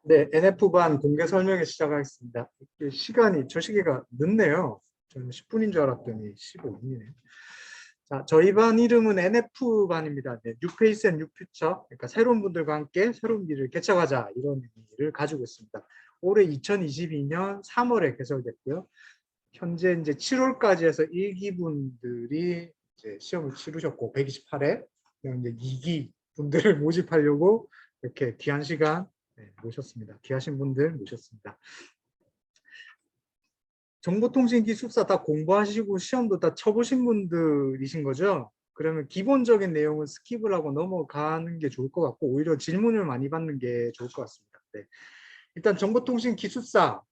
네, NF반 공개 설명회 시작하겠습니다. 시간이 저 시기가 늦네요. 저는 10분인 줄 알았더니 15분이네요. 자, 저희 반 이름은 NF반입니다. 네, New Face and New Future. 그러니까 새로운 분들과 함께 새로운 길을 개척하자 이런 의미를 가지고 있습니다. 올해 2022년 3월에 개설됐고요. 현재 이제 7월까지 해서 1기 분들이 이제 시험을 치르셨고 128회 이제 2기 분들을 모집하려고 이렇게 귀한 시간 모셨습니다. 귀하신 분들 모셨습니다. 정보통신기술사 다 공부하시고 시험도 다 쳐보신 분들이신 거죠? 그러면 기본적인 내용은 스킵을 하고 넘어가는 게 좋을 것 같고 오히려 질문을 많이 받는 게 좋을 것 같습니다. 네. 일단 정보통신기술사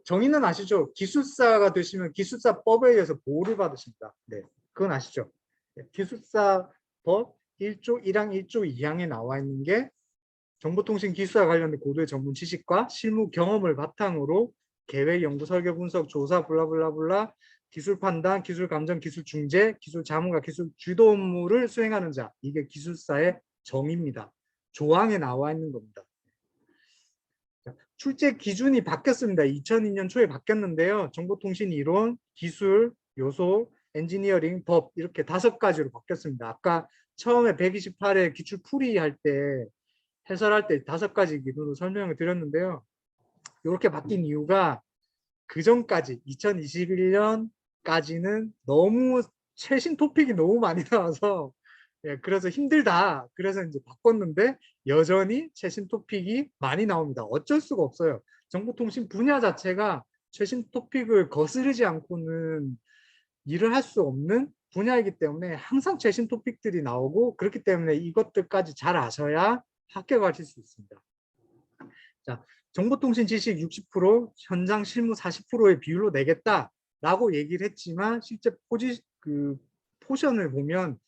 정의는 아시죠? 기술사가 되시면 기술사법에 의해서 보호를 받으십니다. 네, 그건 아시죠? 네, 기술사법 1조 1항 1조 2항에 나와 있는 게 정보통신기술과 관련된 고도의 전문 지식과 실무 경험을 바탕으로 계획, 연구, 설계, 분석, 조사, 블라블라블라, 기술 판단, 기술 감정, 기술 중재, 기술 자문과 기술 주도 업무를 수행하는 자. 이게 기술사의 정의입니다. 조항에 나와 있는 겁니다. 출제 기준이 바뀌었습니다. 2002년 초에 바뀌었는데요. 정보통신 이론, 기술, 요소, 엔지니어링, 법 이렇게 5가지로 바뀌었습니다. 아까 처음에 128회 기출 풀이 할 때 해설할 때 5가지 기준으로 설명을 드렸는데요. 이렇게 바뀐 이유가 그 전까지 2021년까지는 너무 최신 토픽이 너무 많이 나와서 그래서 힘들다. 그래서 이제 바꿨는데 여전히 최신 토픽이 많이 나옵니다. 어쩔 수가 없어요. 정보통신 분야 자체가 최신 토픽을 거스르지 않고는 일을 할 수 없는 분야이기 때문에 항상 최신 토픽들이 나오고 그렇기 때문에 이것들까지 잘 아셔야 합격하실 수 있습니다. 자, 정보통신 지식 60%, 현장 실무 40%의 비율로 내겠다라고 얘기를 했지만 실제 포션을 보면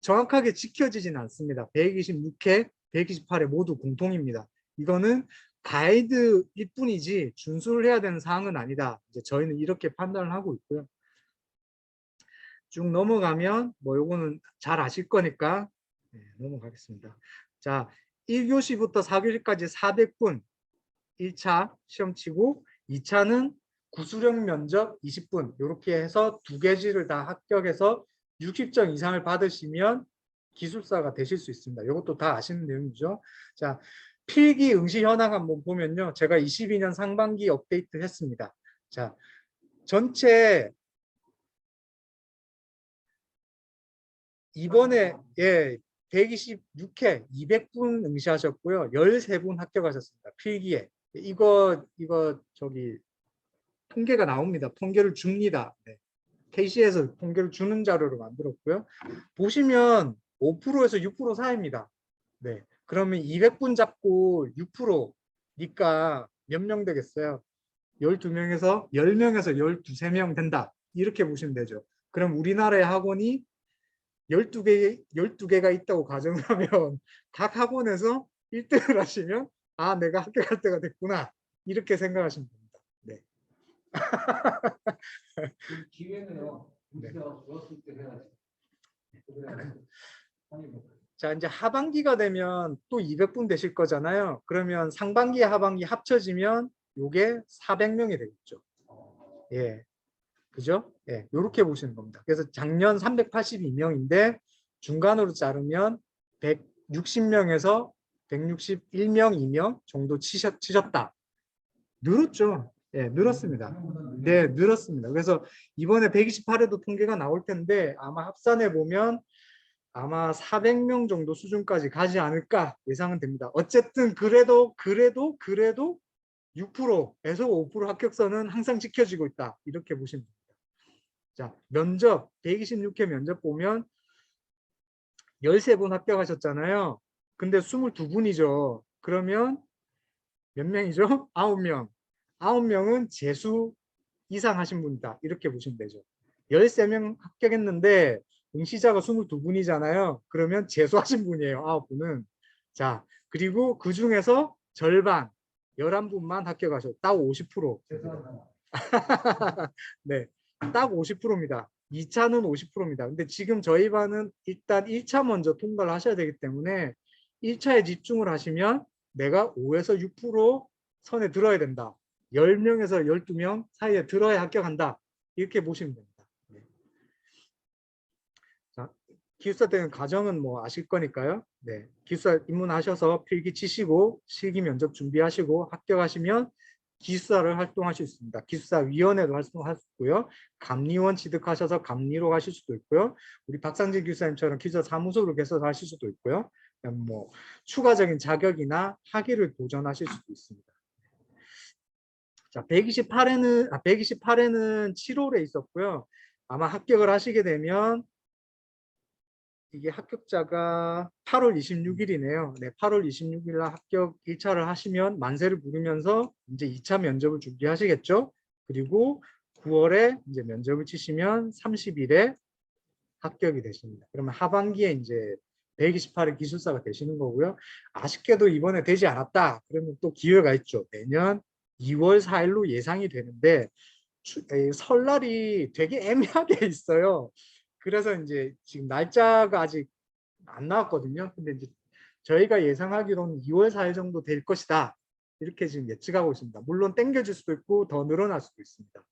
정확하게 지켜지진 않습니다. 126회, 128회 모두 공통입니다. 이거는 가이드일 뿐이지 준수를 해야 되는 사항은 아니다. 이제 저희는 이렇게 판단을 하고 있고요. 쭉 넘어가면 뭐 요거는 잘 아실 거니까 넘어가겠습니다. 자, 1교시부터 4교시까지 400분 1차 시험 치고 2차는 구수령 면접 20분 이렇게 해서 2개지를 다 합격해서 60점 이상을 받으시면 기술사가 되실 수 있습니다. 이것도 다 아시는 내용이죠. 자, 필기 응시 현황 한번 보면요. 제가 22년 상반기 업데이트 했습니다. 자, 전체 이번에 126회 200분 응시하셨고요. 13분 합격하셨습니다. 필기에. 이거 저기 통계가 나옵니다. 통계를 줍니다. 네. KC에서 통계를 주는 자료로 만들었고요. 보시면 5%에서 6% 사이입니다. 네. 그러면 200분 잡고 6%니까 몇 명 되겠어요? 12명에서 10명에서 13명 된다. 이렇게 보시면 되죠. 그럼 우리나라의 학원이 12개가 있다고 가정을 하면 각 학원에서 1등을 하시면 아, 내가 합격할 때가 됐구나. 이렇게 생각하시면 됩니다. 네. 기회는요. 네. 좋았을 때 해야지. 자, 이제 하반기가 되면 또 200분 되실 거잖아요. 그러면 상반기, 하반기 합쳐지면 요게 400명이 되겠죠. 예. 그죠? 예. 요렇게 보시는 겁니다. 그래서 작년 382명인데 중간으로 자르면 160명에서 161명, 2명 정도 치셨다. 늘었죠. 예, 늘었습니다. 네, 늘었습니다. 그래서 이번에 128회도 통계가 나올 텐데 아마 합산해 보면 아마 400명 정도 수준까지 가지 않을까 예상은 됩니다. 어쨌든 그래도 6%에서 5% 합격선은 항상 지켜지고 있다. 이렇게 보시면 됩니다. 자, 면접 126회 면접 보면 13분 합격하셨잖아요. 근데 22분이죠. 그러면 몇 명이죠? 9명. 9명은 재수 이상 하신 분이다. 이렇게 보시면 되죠. 13명 합격했는데 응시자가 22분이잖아요. 그러면 재수하신 분이에요. 9분은. 자, 그리고 그 중에서 절반 11분만 합격하셨. 딱 50%. 네, 딱 50%입니다. 2차는 50%입니다. 근데 지금 저희 반은 일단 1차 먼저 통과를 하셔야 되기 때문에 1차에 집중을 하시면 내가 5에서 6% 선에 들어야 된다. 10명에서 12명 사이에 들어야 합격한다. 이렇게 보시면 됩니다. 네. 자, 기숙사 때는 과정은 뭐 아실 거니까요. 네, 기숙사 입문하셔서 필기 치시고 실기 면접 준비하시고 합격하시면 기숙사를 활동하실 수 있습니다. 기숙사 위원회도 활동할 수 있고요. 감리원 취득하셔서 감리로 가실 수도 있고요. 우리 박상진 교수님처럼 기숙사 사무소를 개설해서 하실 수도 있고요. 뭐 추가적인 자격이나 학위를 도전하실 수도 있습니다. 자, 128회는 7월에 있었고요. 아마 합격을 하시게 되면 이게 합격자가 8월 26일이네요. 네, 8월 26일 날 합격 1차를 하시면 만세를 부르면서 이제 2차 면접을 준비하시겠죠. 그리고 9월에 이제 면접을 치시면 30일에 합격이 되십니다. 그러면 하반기에 이제 128회 기술사가 되시는 거고요. 아쉽게도 이번에 되지 않았다. 그러면 또 기회가 있죠. 내년 2월 4일로 예상이 되는데 설날이 되게 애매하게 있어요. 그래서 이제 지금 날짜가 아직 안 나왔거든요. 근데 이제 저희가 예상하기로는 2월 4일 정도 될 것이다. 이렇게 지금 예측하고 있습니다. 물론 땡겨질 수도 있고 더 늘어날 수도 있습니다.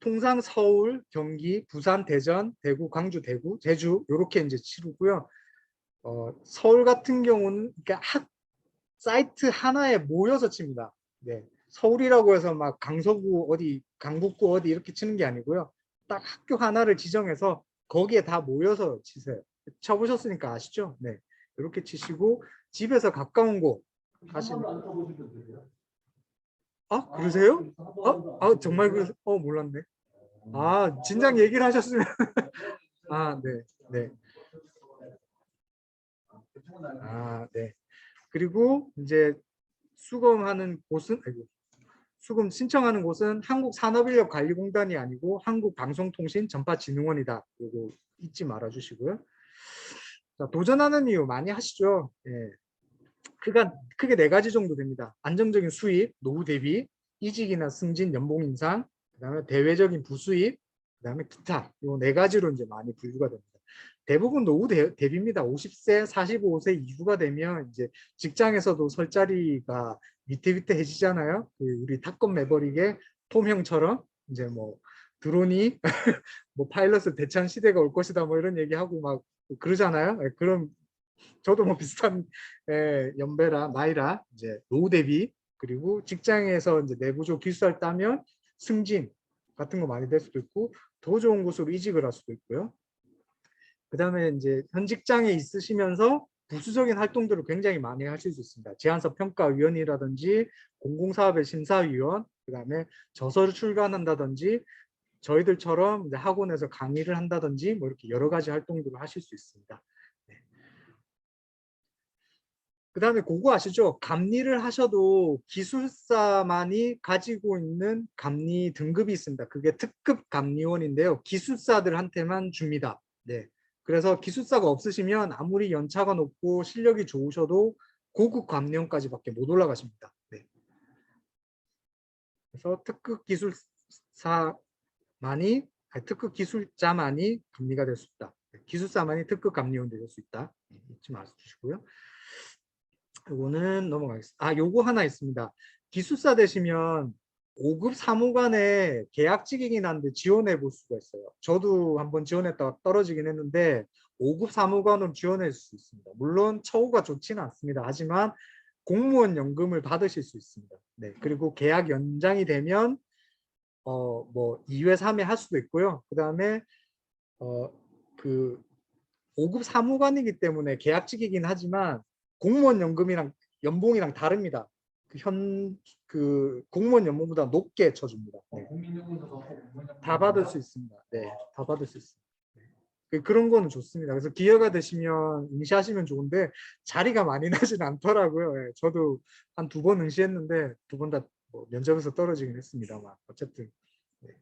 통상 서울, 경기, 부산, 대전, 대구, 광주, 대구, 제주 이렇게 이제 치르고요. 서울 같은 경우는 그러니까 사이트 하나에 모여서 칩니다. 네. 서울이라고 해서 막 강서구 어디, 강북구 어디 이렇게 치는 게 아니고요. 딱 학교 하나를 지정해서 거기에 다 모여서 치세요. 쳐보셨으니까 아시죠? 네. 이렇게 치시고 집에서 가까운 곳 가시면. 안 써보시면 되세요? 아, 그러세요? 정말 몰랐네. 아, 진작 얘기를 하셨으면. 아, 네. 네. 아, 네. 그리고 이제 수검하는 곳은 수금 신청하는 곳은 한국산업인력관리공단이 아니고 한국방송통신전파진흥원이다. 이거 잊지 말아 주시고요. 자, 도전하는 이유 많이 하시죠. 예. 크게 네 가지 정도 됩니다. 안정적인 수입, 노후 대비, 이직이나 승진, 연봉 인상, 그다음에 대외적인 부수입, 그다음에 기타. 이 네 가지로 이제 많이 분류가 됩니다. 대부분 노후 대비입니다. 50세, 45세 이후가 되면 이제 직장에서도 설 자리가 위태위태해지잖아요. 우리 탑건 매버릭의 톰 형처럼 이제 뭐 드론이 뭐 파일럿을 대체한 시대가 올 것이다 뭐 이런 얘기하고 막 그러잖아요. 그럼 저도 뭐 비슷한 연배라 나이라 이제 노후 대비 그리고 직장에서 이제 내부적 기술을 따면 승진 같은 거 많이 될 수도 있고 더 좋은 곳으로 이직을 할 수도 있고요. 그 다음에 이제 현 직장에 있으시면서 부수적인 활동들을 굉장히 많이 하실 수 있습니다. 제안서 평가위원이라든지 공공사업의 심사위원, 그 다음에 저서를 출간한다든지 저희들처럼 이제 학원에서 강의를 한다든지 뭐 이렇게 여러 가지 활동들을 하실 수 있습니다. 네. 그 다음에 그거 아시죠? 감리를 하셔도 기술사만이 가지고 있는 감리 등급이 있습니다. 그게 특급 감리원인데요. 기술사들한테만 줍니다. 네. 그래서 기술사가 없으시면 아무리 연차가 높고 실력이 좋으셔도 고급 감리원까지밖에 못 올라가십니다. 네. 그래서 특급 기술자만이 감리가 될 수 있다. 기술사만이 특급 감리원 될 수 있다. 잊지 마주시고요. 요거는 넘어가겠습니다. 요거 하나 있습니다. 기술사 되시면 5급 사무관에 계약직이긴 한데 지원해 볼 수가 있어요. 저도 한번 지원했다가 떨어지긴 했는데 5급 사무관으로 지원할 수 있습니다. 물론 처우가 좋지는 않습니다. 하지만 공무원 연금을 받으실 수 있습니다. 네, 그리고 계약 연장이 되면 뭐 2회, 3회 할 수도 있고요. 그 다음에 그 5급 사무관이기 때문에 계약직이긴 하지만 공무원 연금이랑 연봉이랑 다릅니다. 그 공무원 연봉보다 높게 쳐줍니다. 네. 다 받을 수 있습니다. 네, 다 받을 수 있습니다. 네. 그런 거는 좋습니다. 그래서 기회가 되시면 응시하시면 좋은데 자리가 많이 나진 않더라고요. 네, 저도 한 2번 응시했는데 2번 다 뭐 면접에서 떨어지긴 했습니다만 어쨌든. 네.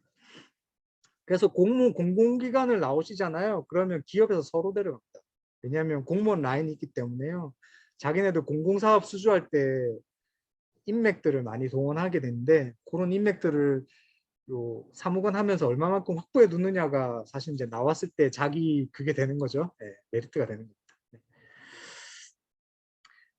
그래서 공공기관을 나오시잖아요. 그러면 기업에서 서로 데려갑니다. 왜냐하면 공무원 라인이 있기 때문에요. 자기네들 공공사업 수주할 때 인맥들을 많이 동원하게 되는데 그런 인맥들을 요 사무관 하면서 얼마만큼 확보해 두느냐가 사실 이제 나왔을 때 자기 그게 되는 거죠. 네, 메리트가 되는 겁니다. 네.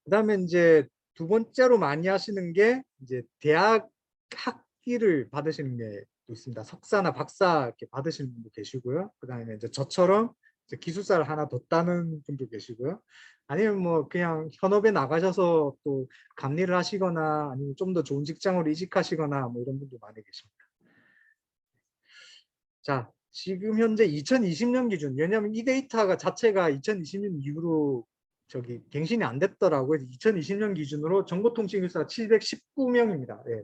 그다음에 이제 두 번째로 많이 하시는 게 이제 대학 학위를 받으시는 게 또 있습니다. 석사나 박사 이렇게 받으시는 분도 계시고요. 그다음에 이제 저처럼 이제 기술사를 하나 더 따는 분도 계시고요. 아니면 뭐 그냥 현업에 나가셔서 또 감리를 하시거나 아니면 좀 더 좋은 직장으로 이직하시거나 뭐 이런 분도 많이 계십니다. 자, 지금 현재 2020년 기준, 왜냐하면 이 데이터가 자체가 2020년 이후로 저기 갱신이 안 됐더라고요. 2020년 기준으로 정보통신기술사 719명입니다. 예.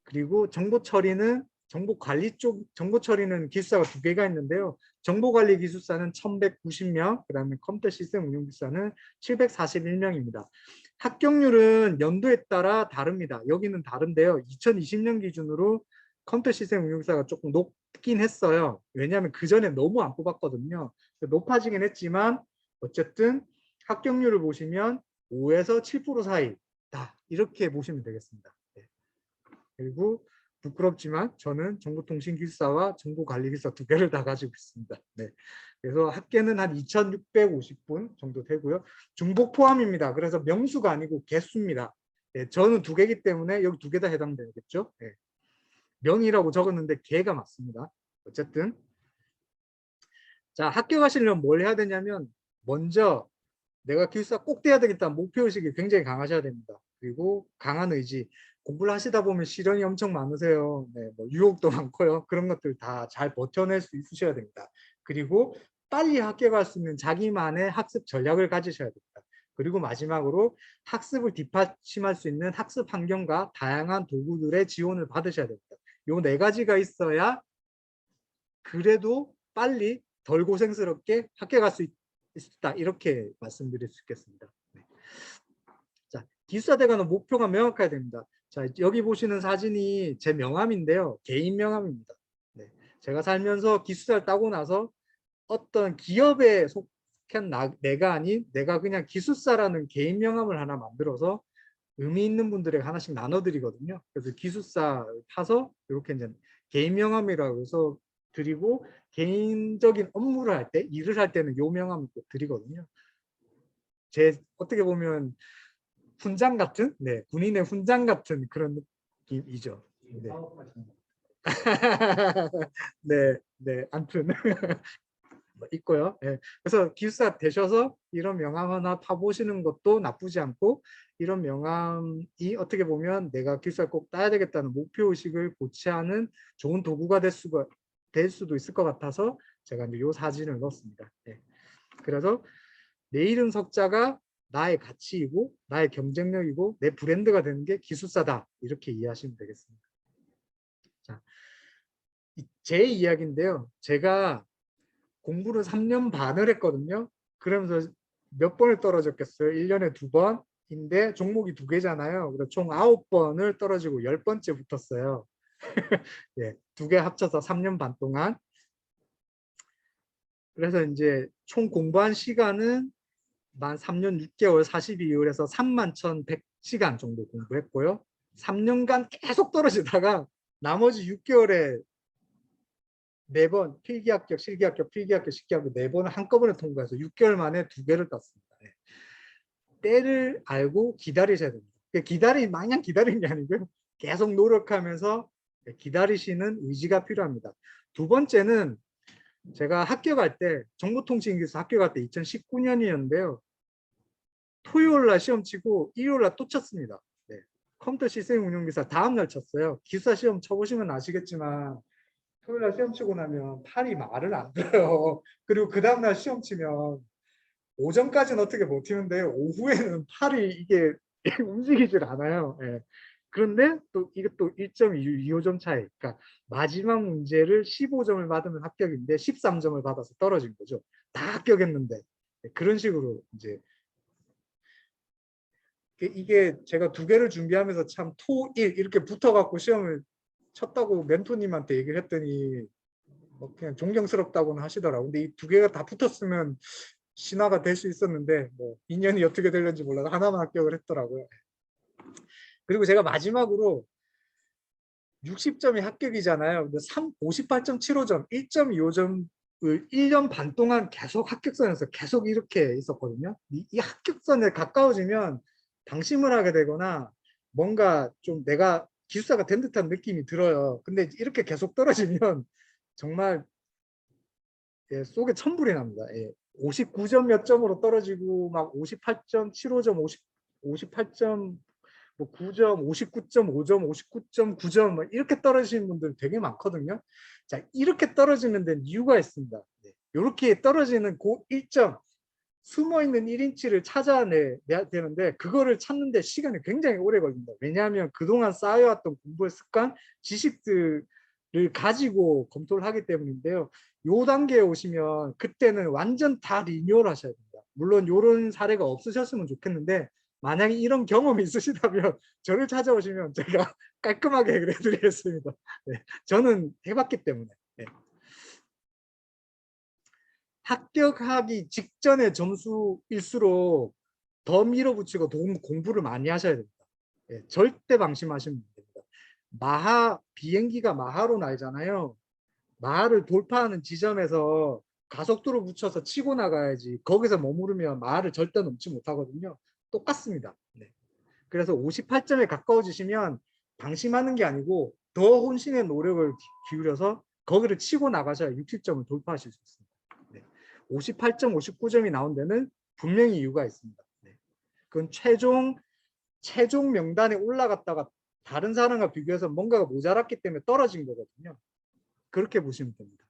그리고 정보 처리는 정보 관리 쪽 정보 처리는 기술사가 두 개가 있는데요. 정보관리 기술사는 1190명, 그다음에 컴퓨터 시스템 운영 기술사는 741명입니다. 합격률은 연도에 따라 다릅니다. 여기는 다른데요. 2020년 기준으로 컴퓨터 시스템 운용사가 조금 높긴 했어요. 왜냐하면 그 전에 너무 안 뽑았거든요. 높아지긴 했지만 어쨌든 합격률을 보시면 5에서 7% 사이다. 이렇게 보시면 되겠습니다. 네. 그리고 부끄럽지만 저는 정보통신기술사와 정보관리기술사 두 개를 다 가지고 있습니다. 네. 그래서 합계는 한 2,650분 정도 되고요. 중복 포함입니다. 그래서 명수가 아니고 개수입니다. 네, 저는 두 개이기 때문에 여기 두 개 다 해당되겠죠. 네. 명이라고 적었는데 개가 맞습니다. 어쨌든 자, 합격하시려면 뭘 해야 되냐면 먼저 내가 기술사 꼭 돼야 되겠다는 목표의식이 굉장히 강하셔야 됩니다. 그리고 강한 의지. 공부를 하시다 보면 시련이 엄청 많으세요. 네, 뭐 유혹도 많고요. 그런 것들 다 잘 버텨낼 수 있으셔야 됩니다. 그리고 빨리 합격할 수 있는 자기만의 학습 전략을 가지셔야 됩니다. 그리고 마지막으로 학습을 뒷받침할 수 있는 학습 환경과 다양한 도구들의 지원을 받으셔야 됩니다. 요 네 가지가 있어야 그래도 빨리 덜 고생스럽게 합격할 수 있다. 이렇게 말씀드릴 수 있겠습니다. 네. 자, 기숙사대가는 목표가 명확해야 됩니다. 자, 여기 보시는 사진이 제 명함인데요. 개인 명함입니다. 네. 제가 살면서 기숙사를 따고 나서 어떤 기업에 속한 내가 아닌 내가 그냥 기숙사라는 개인 명함을 하나 만들어서 의미 있는 분들에게 하나씩 나눠드리거든요. 그래서 기숙사 파서 이렇게 이제 개인 명함이라고 해서 드리고 개인적인 업무를 할 때, 일을 할 때는 요 명함을 꼭 드리거든요. 제 어떻게 보면 훈장 같은, 네, 군인의 훈장 같은 그런 느낌이죠. 네, 네, 네, 아무튼 있고요. 네. 그래서 기숙사 되셔서 이런 명함 하나 파보시는 것도 나쁘지 않고 이런 명함이 어떻게 보면 내가 기숙사 꼭 따야 되겠다는 목표의식을 고취하는 좋은 도구가 될 수도 있을 것 같아서 제가 이제 이 사진을 넣었습니다. 네. 그래서 내 이름 석자가 나의 가치이고 나의 경쟁력이고 내 브랜드가 되는 게 기숙사다. 이렇게 이해하시면 되겠습니다. 자, 제 이야기인데요. 제가 공부를 3년 반을 했거든요. 그러면서 몇 번을 떨어졌겠어요? 1년에 2번인데 종목이 2개잖아요. 그래서 총 9번을 떨어지고 10번째 붙었어요. 예, 2개 합쳐서 3년 반 동안. 그래서 이제 총 공부한 시간은 만 3년 6개월 42일에서 31,100시간 정도 공부했고요. 3년간 계속 떨어지다가 나머지 6개월에 4번 필기합격, 실기합격, 필기합격, 실기합격 4번을 한꺼번에 통과해서 6개월 만에 2개를 땄습니다. 네. 때를 알고 기다리셔야 됩니다. 마냥 기다리는 게 아니고요. 계속 노력하면서 기다리시는 의지가 필요합니다. 두 번째는 제가 합격할 때 정보통신기술 합격할 때 2019년이었는데요. 토요일 날 시험 치고 일요일 날 또 쳤습니다. 네. 컴퓨터 시스템 운용기사 다음 날 쳤어요. 기숙사 시험 쳐보시면 아시겠지만 토요일 날 시험 치고 나면 팔이 말을 안 들어요. 그리고 그 다음날 시험 치면 오전까지는 어떻게 버티는데 오후에는 팔이 이게 움직이질 않아요. 예. 그런데 또 이것도 1.25점 차이. 그러니까 마지막 문제를 15점을 받으면 합격인데 13점을 받아서 떨어진 거죠. 다 합격했는데 그런 식으로 이제 이게 제가 2개를 준비하면서 참 토, 일 이렇게 붙어갖고 시험을 쳤다고 멘토님한테 얘기를 했더니 뭐 그냥 존경스럽다고는 하시더라고. 근데 이 2개가 다 붙었으면 신화가 될 수 있었는데 뭐 인연이 어떻게 될는지 몰라도 하나만 합격을 했더라고요. 그리고 제가 마지막으로 60점이 합격이잖아요. 근데 58.75점, 1.25점을 1년 반 동안 계속 합격선에서 계속 이렇게 있었거든요. 이 합격선에 가까워지면 방심을 하게 되거나 뭔가 좀 내가 기숙사가 된 듯한 느낌이 들어요. 근데 이렇게 계속 떨어지면 정말 예, 속에 천불이 납니다. 예. 59점 몇 점으로 떨어지고 막 58점, 75점, 58점, 뭐 9점, 59.5점, 59.9점 뭐 이렇게 떨어지는 분들 되게 많거든요. 자, 이렇게 떨어지는 데는 이유가 있습니다. 네. 이렇게 떨어지는 그 일점 숨어있는 1인치를 찾아내야 되는데 그거를 찾는데 시간이 굉장히 오래 걸립니다. 왜냐하면 그동안 쌓여왔던 공부의 습관, 지식들을 가지고 검토를 하기 때문인데요. 요 단계에 오시면 그때는 완전 다 리뉴얼 하셔야 됩니다. 물론 이런 사례가 없으셨으면 좋겠는데 만약에 이런 경험이 있으시다면 저를 찾아오시면 제가 깔끔하게 해결해 드리겠습니다. 네, 저는 해봤기 때문에. 네. 합격하기 직전의 점수일수록 더 밀어붙이고 공부를 많이 하셔야 됩니다. 예, 절대 방심하시면 됩니다. 비행기가 마하로 날잖아요. 마하를 돌파하는 지점에서 가속도로 붙여서 치고 나가야지 거기서 머무르면 마하를 절대 넘지 못하거든요. 똑같습니다. 네. 그래서 58점에 가까워지시면 방심하는 게 아니고 더 혼신의 노력을 기울여서 거기를 치고 나가셔야 60점을 돌파하실 수 있습니다. 네. 58점, 59점이 나온 데는 분명히 이유가 있습니다. 네. 그건 최종 명단에 올라갔다가 다른 사람과 비교해서 뭔가가 모자랐기 때문에 떨어진 거거든요. 그렇게 보시면 됩니다.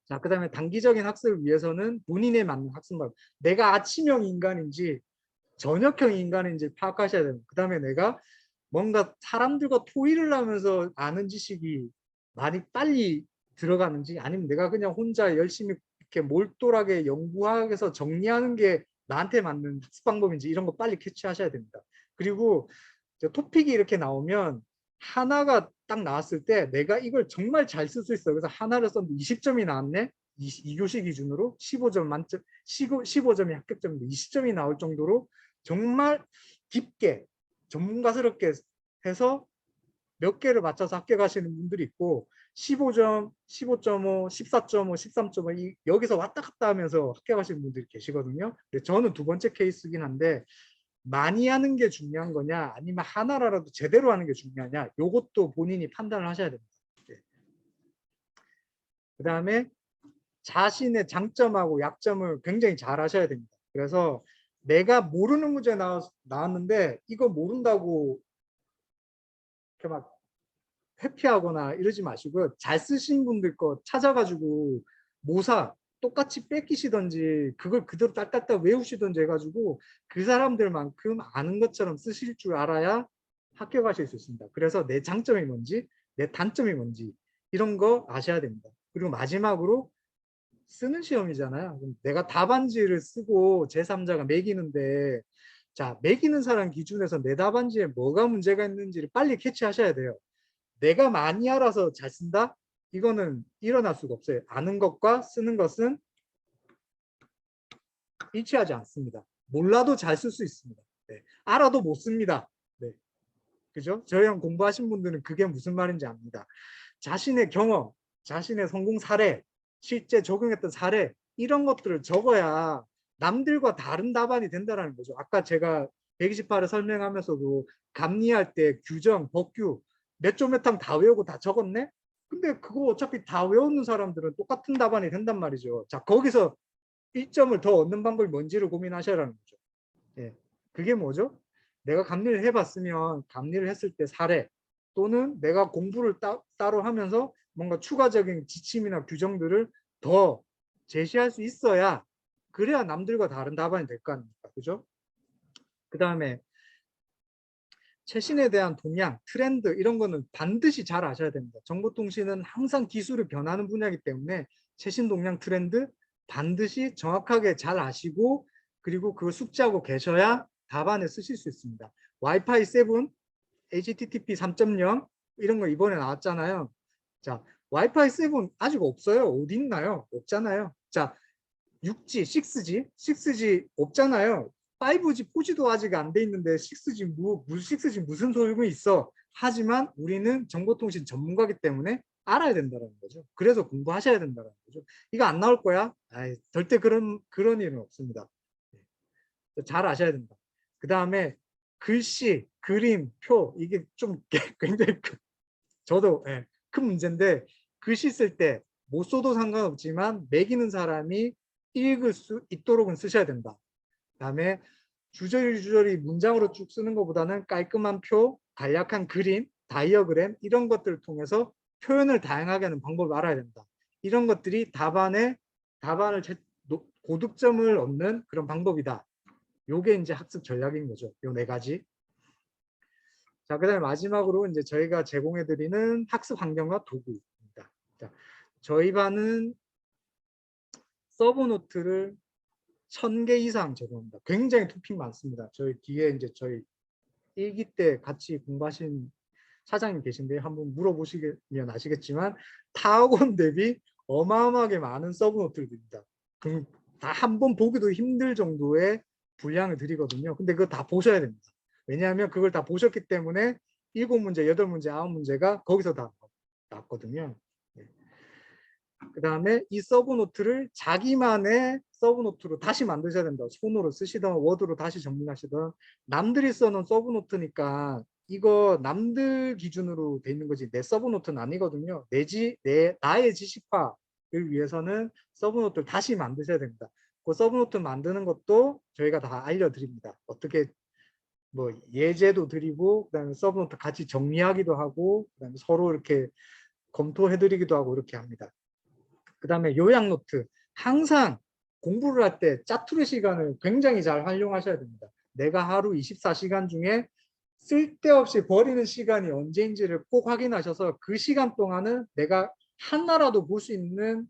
자, 그 다음에 단기적인 학습을 위해서는 본인에 맞는 학습 방법. 내가 아침형 인간인지 저녁형 인간인지 파악하셔야 됩니다. 그 다음에 내가 뭔가 사람들과 토의를 하면서 아는 지식이 많이 빨리 들어가는지 아니면 내가 그냥 혼자 열심히 이렇게 몰두하게 연구해서 정리하는 게 나한테 맞는 학습 방법인지 이런 거 빨리 캐치하셔야 됩니다. 그리고 토픽이 이렇게 나오면 하나가 딱 나왔을 때 내가 이걸 정말 잘 쓸 수 있어. 그래서 하나를 썼는데 20점이 나왔네. 2교시 기준으로 15점 만점, 15점이 합격점인데 20점이 나올 정도로 정말 깊게 전문가스럽게 해서 몇 개를 맞춰서 합격하시는 분들이 있고 15점, 15.5, 14.5, 13.5 여기서 왔다 갔다 하면서 합격하시는 분들이 계시거든요. 근데 저는 두 번째 케이스긴 한데 많이 하는 게 중요한 거냐 아니면 하나라도 제대로 하는 게 중요하냐 이것도 본인이 판단을 하셔야 됩니다. 네. 그 다음에 자신의 장점하고 약점을 굉장히 잘 하셔야 됩니다. 그래서 내가 모르는 문제 나왔는데 이거 모른다고 이렇게 막 회피하거나 이러지 마시고요. 잘 쓰신 분들 거 찾아가지고 모사 똑같이 뺏기시던지 그걸 그대로 딱딱딱 외우시던지 해가지고 그 사람들만큼 아는 것처럼 쓰실 줄 알아야 합격하실 수 있습니다. 그래서 내 장점이 뭔지 내 단점이 뭔지 이런 거 아셔야 됩니다. 그리고 마지막으로 쓰는 시험이잖아요. 내가 답안지를 쓰고 제3자가 매기는데 자 매기는 사람 기준에서 내 답안지에 뭐가 문제가 있는지를 빨리 캐치하셔야 돼요. 내가 많이 알아서 잘 쓴다? 이거는 일어날 수가 없어요. 아는 것과 쓰는 것은 일치하지 않습니다. 몰라도 잘 쓸 수 있습니다. 네. 알아도 못 씁니다. 네. 그죠? 저희랑 공부하신 분들은 그게 무슨 말인지 압니다. 자신의 경험, 자신의 성공 사례, 실제 적용했던 사례 이런 것들을 적어야 남들과 다른 답안이 된다는 거죠. 아까 제가 128을 설명하면서도 감리할 때 규정, 법규 몇 조 몇 항 다 외우고 다 적었네? 근데 그거 어차피 다 외우는 사람들은 똑같은 답안이 된단 말이죠. 자, 거기서 1점을 더 얻는 방법이 뭔지를 고민하셔라는 거죠. 예. 그게 뭐죠? 내가 감리를 해봤으면 감리를 했을 때 사례 또는 내가 공부를 따로 하면서 뭔가 추가적인 지침이나 규정들을 더 제시할 수 있어야 그래야 남들과 다른 답안이 될 거 아닙니까? 그죠? 그 다음에 최신에 대한 동향, 트렌드 이런 거는 반드시 잘 아셔야 됩니다. 정보통신은 항상 기술이 변하는 분야이기 때문에 최신 동향 트렌드 반드시 정확하게 잘 아시고 그리고 그걸 숙지하고 계셔야 답안을 쓰실 수 있습니다. 와이파이 7, HTTP 3.0 이런 거 이번에 나왔잖아요. 자, 와이파이 7 아직 없어요. 어디 있나요? 없잖아요. 자, 6G, 6G, 6G 없잖아요. 5G, 4G도 아직 안 돼 있는데 6G, 6G 무슨 소용이 있어? 하지만 우리는 정보통신 전문가이기 때문에 알아야 된다는 거죠. 그래서 공부하셔야 된다는 거죠. 이거 안 나올 거야? 아이, 절대 그런 일은 없습니다. 잘 아셔야 된다. 그 다음에 글씨, 그림, 표 이게 좀 굉장히 저도 큰 문제인데 글씨 쓸 때 못 써도 상관없지만 매기는 사람이 읽을 수 있도록은 쓰셔야 된다. 그다음에 주저리 문장으로 쭉 쓰는 것보다는 깔끔한 표, 간략한 그림, 다이어그램 이런 것들을 통해서 표현을 다양하게 하는 방법을 알아야 된다. 이런 것들이 답안을 고득점을 얻는 그런 방법이다. 요게 이제 학습 전략인 거죠. 요 네 가지. 자, 그다음에 마지막으로 이제 저희가 제공해드리는 학습 환경과 도구입니다. 자, 저희 반은 서브노트를 1000개 이상 제공합니다. 굉장히 토픽 많습니다. 저희 뒤에 이제 저희 1기 때 같이 공부하신 사장님 계신데 한번 물어보시면 아시겠지만 타 학원 대비 어마어마하게 많은 서브노트를 드립니다. 다 한 번 보기도 힘들 정도의 분량을 드리거든요. 근데 그거 다 보셔야 됩니다. 왜냐하면 그걸 다 보셨기 때문에 7문제, 8문제, 9문제가 거기서 다 나왔거든요. 그 다음에 이 서브노트를 자기만의 서브노트로 다시 만드셔야 된다. 손으로 쓰시던 워드로 다시 정리하시던 남들이 써놓은 서브노트니까 이거 남들 기준으로 돼 있는 거지 내 서브노트는 아니거든요. 나의 지식화를 위해서는 서브노트를 다시 만드셔야 됩니다. 그 서브노트 만드는 것도 저희가 다 알려드립니다. 어떻게 뭐 예제도 드리고 그다음에 서브노트 같이 정리하기도 하고 그다음에 서로 이렇게 검토해드리기도 하고 이렇게 합니다. 그 다음에 요약 노트. 항상 공부를 할 때 짜투리 시간을 굉장히 잘 활용하셔야 됩니다. 내가 하루 24시간 중에 쓸데없이 버리는 시간이 언제인지를 꼭 확인하셔서 그 시간 동안은 내가 하나라도 볼 수 있는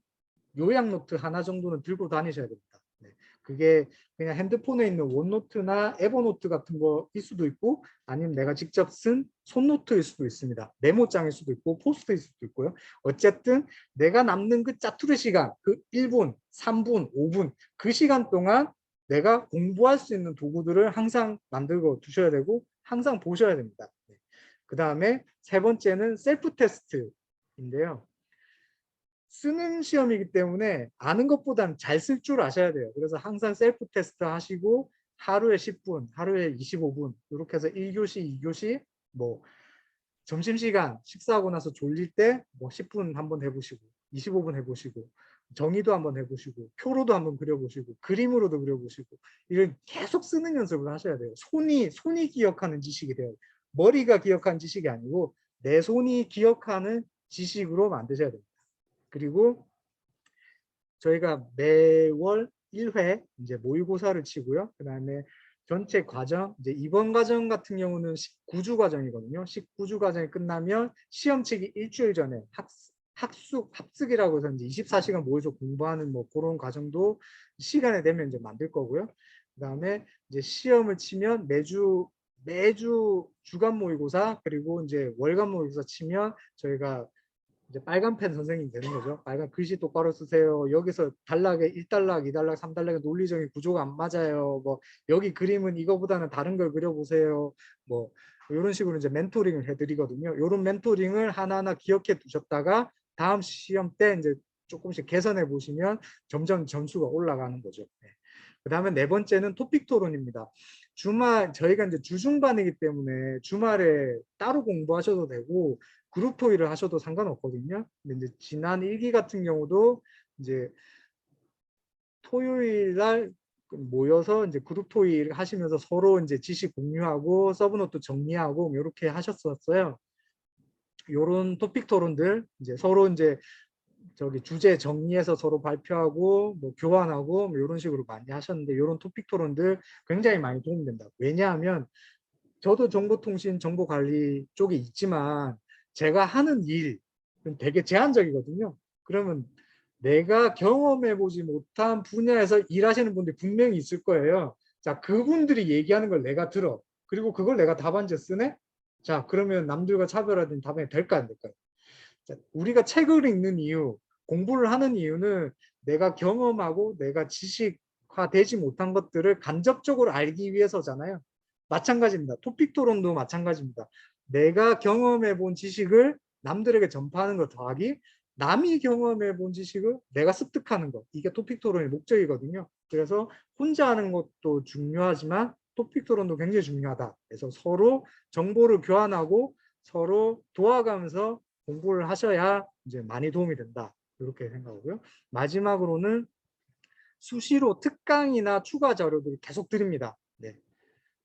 요약 노트 하나 정도는 들고 다니셔야 됩니다. 네. 그게 그냥 핸드폰에 있는 원노트나 에버노트 같은 거일 수도 있고 아니면 내가 직접 쓴 손노트일 수도 있습니다. 메모장일 수도 있고 포스트일 수도 있고요. 어쨌든 내가 남는 그 짜투리 시간 그 1분, 3분, 5분 그 시간 동안 내가 공부할 수 있는 도구들을 항상 만들고 두셔야 되고 항상 보셔야 됩니다. 네. 그 다음에 세 번째는 셀프 테스트인데요. 쓰는 시험이기 때문에 아는 것보다는 잘 쓸 줄 아셔야 돼요. 그래서 항상 셀프 테스트 하시고 하루에 10분, 하루에 25분 이렇게 해서 1교시, 2교시 뭐 점심시간 식사하고 나서 졸릴 때 뭐 10분 한번 해보시고 25분 해보시고 정의도 한번 해보시고 표로도 한번 그려보시고 그림으로도 그려보시고 이걸 계속 쓰는 연습을 하셔야 돼요. 손이 기억하는 지식이 돼요. 머리가 기억하는 지식이 아니고 내 손이 기억하는 지식으로 만드셔야 됩니다. 그리고 저희가 매월 1회 이제 모의고사를 치고요. 그 다음에 전체 과정, 이제 이번 과정 같은 경우는 19주 과정이거든요. 19주 과정이 끝나면 시험 치기 일주일 전에 합숙이라고 해서 이제 24시간 모여서 공부하는 뭐 그런 과정도 시간에 되면 이제 만들 거고요. 그 다음에 이제 시험을 치면 매주 주간 모의고사 그리고 이제 월간 모의고사 치면 저희가 이제 빨간 펜 선생님이 되는 거죠. 빨간 글씨 똑바로 쓰세요. 여기서 단락에 1단락, 2단락, 3단락의 논리적인 구조가 안 맞아요. 뭐 여기 그림은 이거보다는 다른 걸 그려보세요. 뭐 이런 식으로 이제 멘토링을 해드리거든요. 이런 멘토링을 하나하나 기억해 두셨다가 다음 시험 때 이제 조금씩 개선해 보시면 점점 점수가 올라가는 거죠. 네. 그 다음에 네 번째는 토픽 토론입니다. 저희가 이제 주중반이기 때문에 주말에 따로 공부하셔도 되고 그룹 토의를 하셔도 상관없거든요. 근데 이제 지난 1기 같은 경우도 이제 토요일 날 모여서 이제 그룹 토의를 하시면서 서로 이제 지식 공유하고 서브노트 정리하고 이렇게 하셨었어요. 요런 토픽 토론들 이제 서로 이제 저기 주제 정리해서 서로 발표하고 뭐 교환하고 뭐 이런 식으로 많이 하셨는데 이런 토픽 토론들 굉장히 많이 도움된다. 왜냐하면 저도 정보통신 정보관리 쪽에 있지만 제가 하는 일은 되게 제한적이거든요. 그러면 내가 경험해보지 못한 분야에서 일하시는 분들이 분명히 있을 거예요. 자, 그분들이 얘기하는 걸 내가 들어. 그리고 그걸 내가 답안지에 쓰네? 자, 그러면 남들과 차별화된 답안이 될까 안 될까요? 자, 우리가 책을 읽는 이유, 공부를 하는 이유는 내가 경험하고 내가 지식화되지 못한 것들을 간접적으로 알기 위해서잖아요. 마찬가지입니다. 토픽 토론도 마찬가지입니다. 내가 경험해 본 지식을 남들에게 전파하는 것 더하기 남이 경험해 본 지식을 내가 습득하는 것. 이게 토픽 토론의 목적이거든요. 그래서 혼자 하는 것도 중요하지만 토픽 토론도 굉장히 중요하다. 그래서 서로 정보를 교환하고 서로 도와가면서 공부를 하셔야 이제 많이 도움이 된다. 이렇게 생각하고요. 마지막으로는 수시로 특강이나 추가 자료들을 계속 드립니다. 네.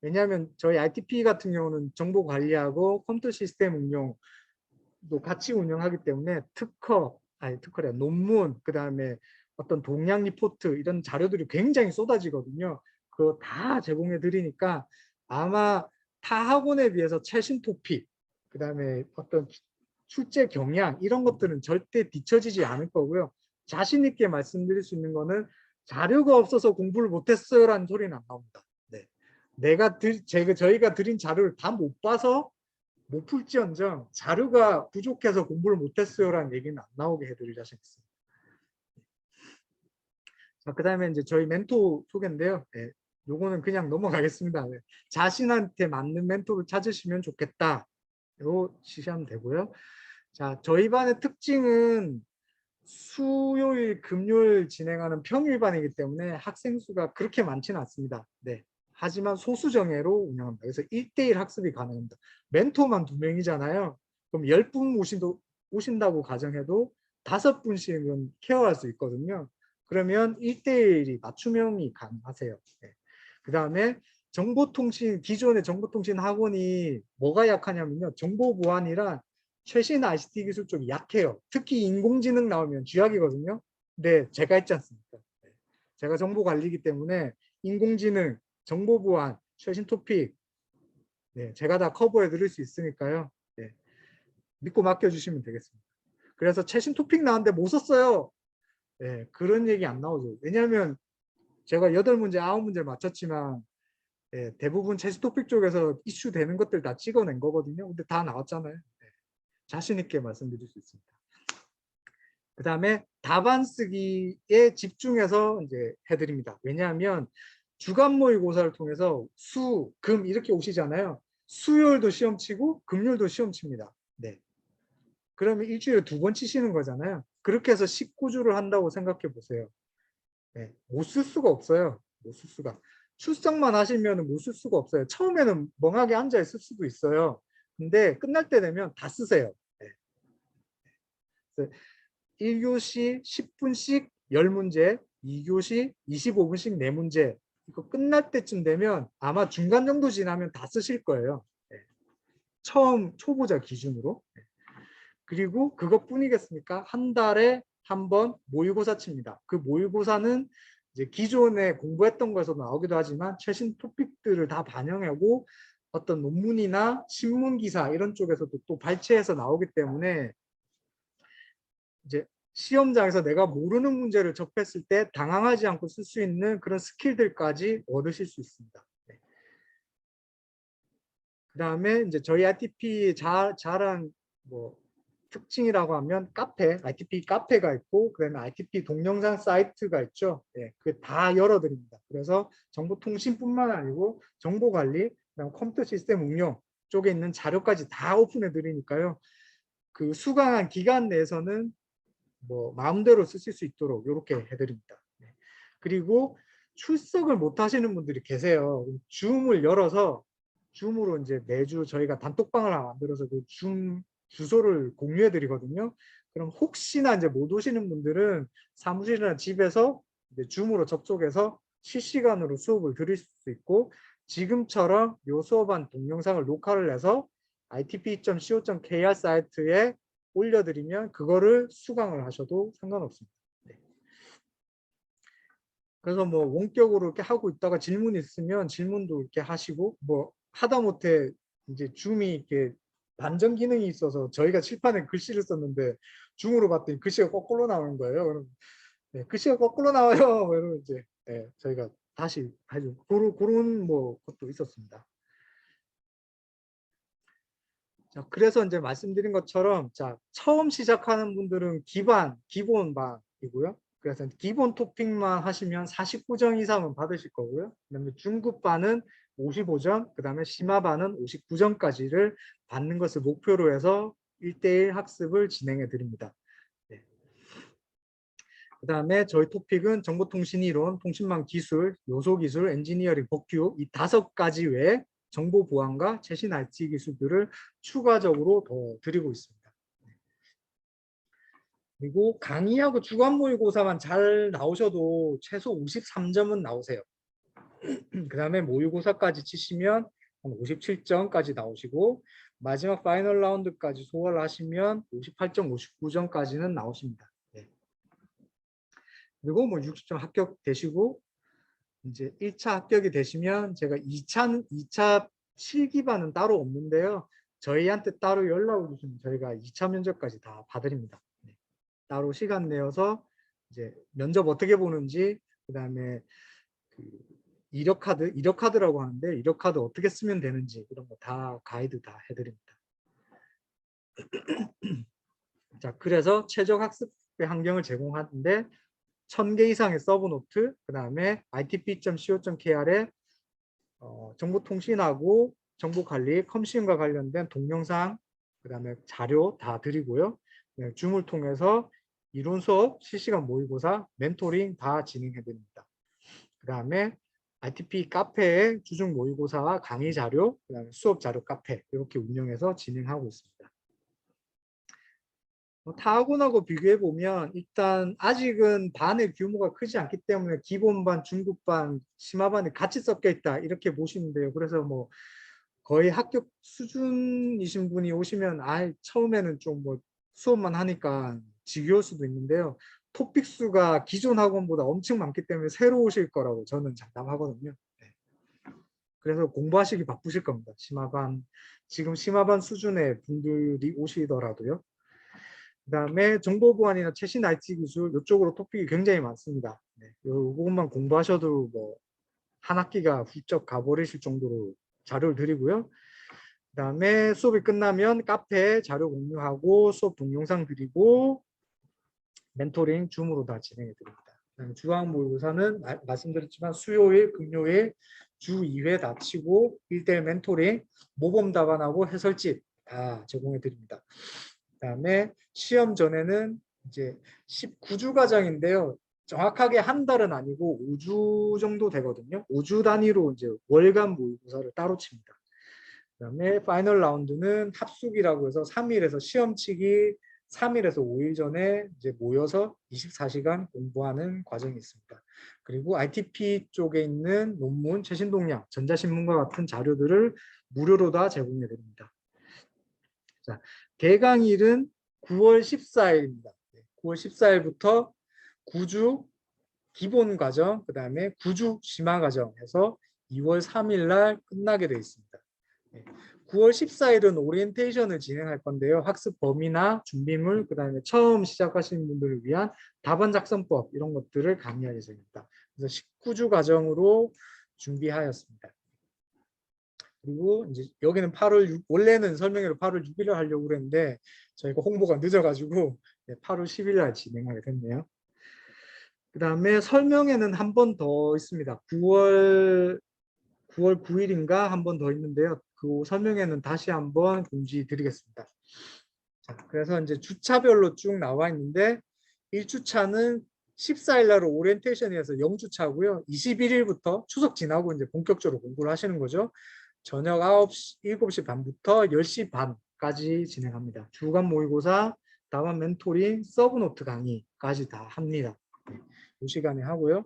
왜냐하면 저희 RTP 같은 경우는 정보 관리하고 컴퓨터 시스템 응용도 같이 운영하기 때문에 특허래 논문, 그 다음에 어떤 동향 리포트 이런 자료들이 굉장히 쏟아지거든요. 그거 다 제공해 드리니까 아마 타 학원에 비해서 최신 토픽, 그 다음에 어떤 출제 경향 이런 것들은 절대 뒤처지지 않을 거고요. 자신 있게 말씀드릴 수 있는 거는 자료가 없어서 공부를 못했어요라는 소리는 안 나옵니다. 네. 저희가 드린 자료를 다 못 봐서 못 풀지언정 자료가 부족해서 공부를 못했어요라는 얘기는 안 나오게 해드릴 자신 있습니다. 자, 그다음에 이제 저희 멘토 소개인데요. 네. 요거는 그냥 넘어가겠습니다. 네. 자신한테 맞는 멘토를 찾으시면 좋겠다. 요 지시하면 되고요. 자, 저희 반의 특징은 수요일, 금요일 진행하는 평일반이기 때문에 학생 수가 그렇게 많지는 않습니다. 네. 하지만 소수 정예로 운영합니다. 그래서 1대1 학습이 가능합니다. 멘토만 2명이잖아요. 그럼 10분 오신다고 가정해도 5분씩은 케어할 수 있거든요. 그러면 1대1이 맞춤형이 가능하세요. 네. 그 다음에 기존의 정보통신 학원이 뭐가 약하냐면요. 정보 보안이란 최신 ICT 기술 쪽이 약해요. 특히 인공지능 나오면 쥐약이거든요. 근데 제가 있지 않습니까? 네. 제가 정보관리이기 때문에 인공지능, 정보보안, 최신 토픽 네, 제가 다 커버해 드릴 수 있으니까요. 네, 믿고 맡겨주시면 되겠습니다. 그래서 최신 토픽 나왔는데 못 썼어요. 네, 그런 얘기 안 나오죠. 왜냐하면 제가 8문제, 9문제를 맞췄지만 네, 대부분 최신 토픽 쪽에서 이슈 되는 것들 다 찍어낸 거거든요. 근데 다 나왔잖아요. 네, 자신 있게 말씀드릴 수 있습니다. 그 다음에 답안 쓰기에 집중해서 이제 해드립니다. 왜냐하면 주간 모의고사를 통해서 수, 금 이렇게 오시잖아요. 수요일도 시험 치고 금요일도 시험 칩니다. 네. 그러면 일주일에 2번 치시는 거잖아요. 그렇게 해서 19주를 한다고 생각해 보세요. 네. 못 쓸 수가 없어요. 못 쓸 수가. 출석만 하시면 못 쓸 수가 없어요. 처음에는 멍하게 앉아 있을 수도 있어요. 근데 끝날 때 되면 다 쓰세요. 네. 1교시 10분씩 10문제, 2교시 25분씩 4문제. 이거 끝날 때쯤 되면 아마 중간 정도 지나면 다 쓰실 거예요. 네. 처음 초보자 기준으로. 네. 그리고 그것뿐이겠습니까? 한 달에 한 번 모의고사 칩니다. 그 모의고사는 이제 기존에 공부했던 거에서 나오기도 하지만 최신 토픽들을 다 반영하고 어떤 논문이나 신문 기사 이런 쪽에서도 또 발췌해서 나오기 때문에 이제 시험장에서 내가 모르는 문제를 접했을 때 당황하지 않고 쓸 수 있는 그런 스킬들까지 얻으실 수 있습니다. 네. 그 다음에 이제 저희 RTP 잘한 뭐 특징이라고 하면 RTP 카페가 있고, 그다음에 RTP 동영상 사이트가 있죠. 네, 그 다 열어드립니다. 그래서 정보통신뿐만 아니고 정보관리, 그다음 컴퓨터 시스템 응용 쪽에 있는 자료까지 다 오픈해 드리니까요. 그 수강한 기간 내에서는 뭐 마음대로 쓰실 수 있도록 이렇게 해드립니다. 네. 그리고 출석을 못 하시는 분들이 계세요. 줌을 열어서 줌으로 이제 매주 저희가 단톡방을 하나 만들어서 그 줌 주소를 공유해 드리거든요. 그럼 혹시나 이제 못 오시는 분들은 사무실이나 집에서 이제 줌으로 접속해서 실시간으로 수업을 들을 수 있고, 지금처럼 요 수업한 동영상을 녹화를 해서 itp.co.kr 사이트에 올려드리면 그거를 수강을 하셔도 상관없습니다. 네. 그래서 뭐 원격으로 이렇게 하고 있다가 질문 있으면 질문도 이렇게 하시고, 뭐 하다못해 이제 줌이 이렇게 반전 기능이 있어서 저희가 칠판에 글씨를 썼는데 줌으로 봤더니 글씨가 거꾸로 나오는 거예요. 그럼 네, 글씨가 거꾸로 나와요. 이러면 이제 네, 저희가 다시 해주 그런 뭐 것도 있었습니다. 자, 그래서 이제 말씀드린 것처럼 자, 처음 시작하는 분들은 기본반이고요. 그래서 기본 토픽만 하시면 49점 이상은 받으실 거고요. 그다음에 중급반은 55점, 그다음에 심화반은 59점까지를 받는 것을 목표로 해서 1대1 학습을 진행해 드립니다. 네. 그다음에 저희 토픽은 정보통신이론, 통신망 기술, 요소기술, 엔지니어링, 복규 이 5가지 외에 정보 보안과 최신 IT 기술들을 추가적으로 더 드리고 있습니다. 그리고 강의하고 주간 모의고사만 잘 나오셔도 최소 53점은 나오세요. 그다음에 모의고사까지 치시면 한 57점까지 나오시고 마지막 파이널 라운드까지 소화를 하시면 58점, 59점까지는 나오십니다. 네. 그리고 뭐 60점 합격되시고 이제 1차 합격이 되시면 제가 2차 실기반은 따로 없는데요. 저희한테 따로 연락을 주시면 저희가 2차 면접까지 다 봐드립니다. 네. 따로 시간 내어서 이제 면접 어떻게 보는지 그다음에 그 이력카드라고 하는데 이력카드 어떻게 쓰면 되는지 이런 거 다 가이드 다 해드립니다. 자, 그래서 최적 학습의 환경을 제공하는데 1000개 이상의 서브노트, 그 다음에 itp.co.kr에 정보통신하고 정보관리, 컴시움과 관련된 동영상, 그 다음에 자료 다 드리고요. 줌을 통해서 이론 수업, 실시간 모의고사, 멘토링 다 진행해드립니다. 그 다음에 ITP 카페에 주중 모의고사와 강의 자료, 그다음에 수업 자료 카페 이렇게 운영해서 진행하고 있습니다. 타학원하고 비교해 보면 일단 아직은 반의 규모가 크지 않기 때문에 기본반, 중급반, 심화반이 같이 섞여 있다 이렇게 보시면 돼요. 그래서 뭐 거의 합격 수준이신 분이 오시면 처음에는 좀 뭐 수업만 하니까 지겨울 수도 있는데요. 토픽 수가 기존 학원보다 엄청 많기 때문에 새로 오실 거라고 저는 장담하거든요. 네. 그래서 공부하시기 바쁘실 겁니다. 지금 심화반 수준의 분들이 오시더라도요. 그다음에 정보보안이나 최신 IT 기술 이쪽으로 토픽이 굉장히 많습니다. 네. 이것만 공부하셔도 뭐 한 학기가 훌쩍 가버리실 정도로 자료를 드리고요. 그다음에 수업이 끝나면 카페에 자료 공유하고 수업 동영상 드리고 멘토링 줌으로 다 진행해 드립니다. 주간 모의고사는 말씀드렸지만 수요일, 금요일 주 2회 다 치고 1대1 멘토링, 모범 답안하고 해설집 다 제공해 드립니다. 그다음에 시험 전에는 이제 19주 과정인데요. 정확하게 한 달은 아니고 5주 정도 되거든요. 5주 단위로 이제 월간 모의고사를 따로 칩니다. 그다음에 파이널 라운드는 합숙이라고 해서 3일에서 시험 치기 3일에서 5일 전에 이제 모여서 24시간 공부하는 과정이 있습니다. 그리고 ITP 쪽에 있는 논문, 최신 동향, 전자신문과 같은 자료들을 무료로 다 제공해 드립니다. 자, 개강일은 9월 14일입니다. 9월 14일부터 9주 기본 과정, 그 다음에 9주 심화 과정 해서 2월 3일 날 끝나게 되어 있습니다. 9월 14일은 오리엔테이션을 진행할 건데요. 학습 범위나 준비물, 그 다음에 처음 시작하시는 분들을 위한 답안 작성법 이런 것들을 강의할 예정입니다. 그래서 19주 과정으로 준비하였습니다. 그리고 이제 여기는 8월 6, 원래는 설명회를 8월 6일에 하려고 그랬는데 저희가 홍보가 늦어가지고 8월 10일 날 진행하게 됐네요. 그 다음에 설명회는 한 번 더 있습니다. 9월 9일인가 한 번 더 있는데요. 그 설명회는 다시 한번 공지 드리겠습니다. 자, 그래서 이제 주차별로 쭉 나와 있는데 1주차는 14일 날 오리엔테이션에서 0주차고요. 21일부터 추석 지나고 이제 본격적으로 공부를 하시는 거죠. 저녁 7시 반부터 10시 반까지 진행합니다. 주간 모의고사, 답안 멘토링, 서브노트 강의까지 다 합니다. 이 시간에 하고요.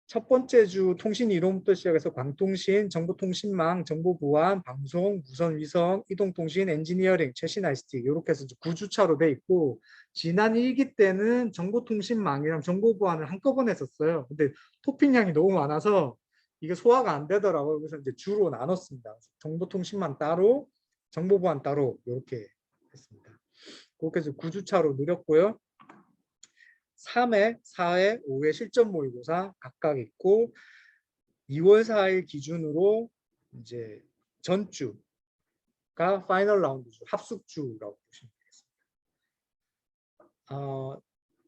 첫 번째 주 통신 이론부터 시작해서 광통신, 정보통신망, 정보보안, 방송, 무선위성, 이동통신, 엔지니어링, 최신 ICT 이렇게 해서 9주차로 돼 있고 지난 1기 때는 정보통신망이랑 정보보안을 한꺼번에 했었어요. 근데 토픽량이 너무 많아서 이게 소화가 안 되더라고요. 그래서 이제 주로 나눴습니다. 정보통신망 따로, 정보보안 따로 이렇게 했습니다. 그렇게 해서 9주차로 늘렸고요. 3회, 4회, 5회 실전 모의고사 각각 있고 2월 4일 기준으로 이제 전주가 파이널 라운드주, 합숙주라고 보시면 되겠습니다.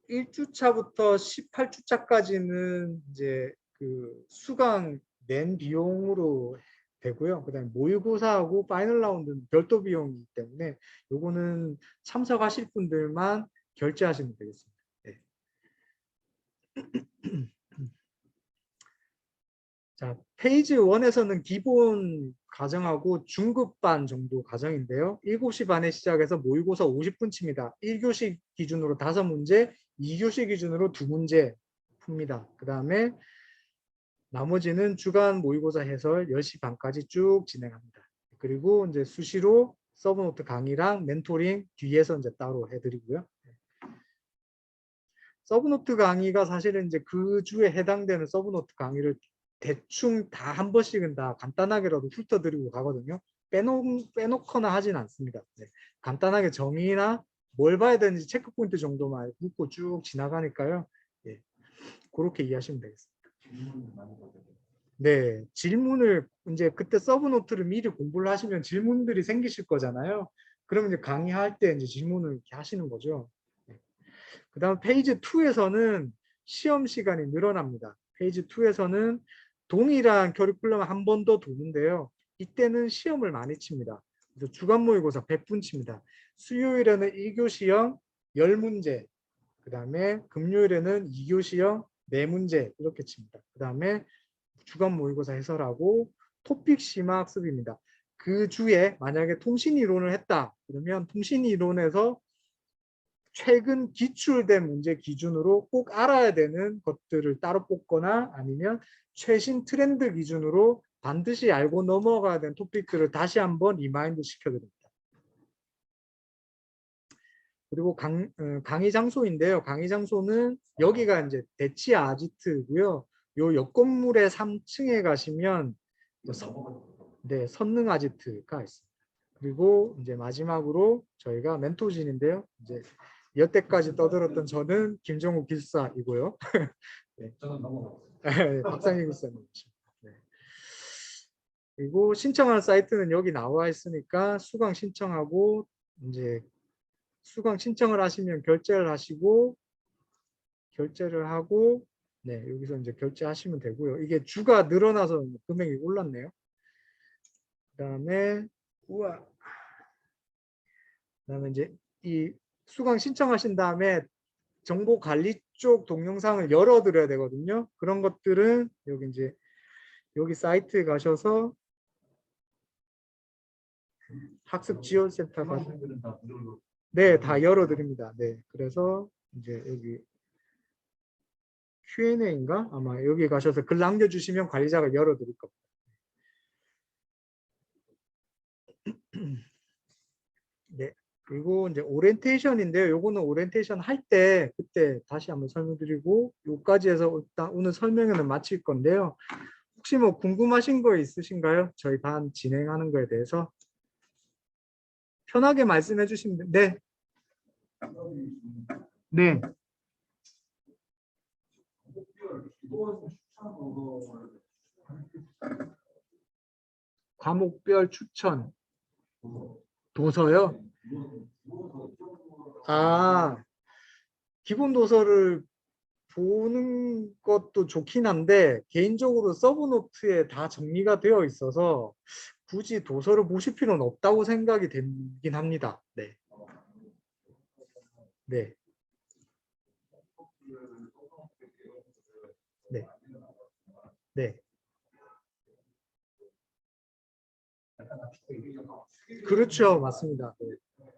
1주차부터 18주차까지는 이제 그 수강 낸 비용으로 되고요. 그다음에 모의고사하고 파이널 라운드는 별도 비용이기 때문에 요거는 참석하실 분들만 결제하시면 되겠습니다. 네. 자, 페이지 1에서는 기본 과정하고 중급반 정도 과정인데요. 7시 반에 시작해서 모의고사 50분치입니다. 1교시 기준으로 5문제, 2교시 기준으로 2문제 풉니다. 그 다음에 나머지는 주간 모의고사 해설 10시 반까지 쭉 진행합니다. 그리고 이제 수시로 서브노트 강의랑 멘토링 뒤에서 이제 따로 해드리고요. 서브노트 강의가 사실은 이제 그 주에 해당되는 서브노트 강의를 대충 다 한 번씩은 다 간단하게라도 훑어드리고 가거든요. 빼놓거나 하진 않습니다. 네. 간단하게 정의나 뭘 봐야 되는지 체크포인트 정도만 묻고 쭉 지나가니까요. 예. 그렇게 이해하시면 되겠습니다. 네, 질문을 이제 그때 서브노트를 미리 공부를 하시면 질문들이 생기실 거잖아요. 그러면 이제 강의할 때 이제 질문을 이렇게 하시는 거죠. 네. 그다음 페이지 2에서는 시험 시간이 늘어납니다. 페이지 2에서는 동일한 커리큘럼 한 번 더 도는데요. 이때는 시험을 많이 칩니다. 그래서 주간 모의고사 100분 칩니다. 수요일에는 1교시형 10문제, 그 다음에 금요일에는 2교시형 4문제 이렇게 칩니다. 그 다음에 주간 모의고사 해설하고 토픽 심화 학습입니다. 그 주에 만약에 통신이론을 했다 그러면 통신이론에서 최근 기출된 문제 기준으로 꼭 알아야 되는 것들을 따로 뽑거나 아니면 최신 트렌드 기준으로 반드시 알고 넘어가야 되는 토픽들을 다시 한번 리마인드 시켜드립니다. 그리고 강의 장소인데요. 강의 장소는 여기가 이제 대치 아지트고요. 요 옆 건물의 3층에 가시면 네, 선능 아지트가 있습니다. 그리고 이제 마지막으로 저희가 멘토진인데요. 이제 여태까지 떠들었던 저는 김정우 기술사이고요. 네. 저는 넘어갔어요. 네, 박상희 기술사님이십니다. 네. 그리고 신청하는 사이트는 여기 나와 있으니까 수강 신청하고 이제 수강 신청을 하시면 결제를 하시고 결제를 하고 네, 여기서 이제 결제하시면 되고요. 이게 주가 늘어나서 금액이 올랐네요. 그다음에 우와. 그다음에 이제 이 수강 신청하신 다음에 정보 관리 쪽 동영상을 열어드려야 되거든요. 그런 것들은 여기 이제 여기 사이트에 가셔서 학습지원센터 가서 네, 다 열어드립니다. 네, 그래서 이제 여기 Q&A인가? 아마 여기 가셔서 글 남겨주시면 관리자가 열어드릴 겁니다. 네. 그리고 이제 오리엔테이션인데요. 요거는 오리엔테이션 할 때 그때 다시 한번 설명드리고 요까지 해서 일단 오늘 설명회는 마칠 건데요. 혹시 뭐 궁금하신 거 있으신가요? 저희 반 진행하는 거에 대해서 편하게 말씀해 주시면 네. 네. 과목별 추천 도서요? 아, 기본 도서를 보는 것도 좋긴 한데 개인적으로 서브노트에 다 정리가 되어 있어서 굳이 도서를 보실 필요는 없다고 생각이 되긴 합니다. 네. 네. 네. 네. 그렇죠. 맞습니다. 네.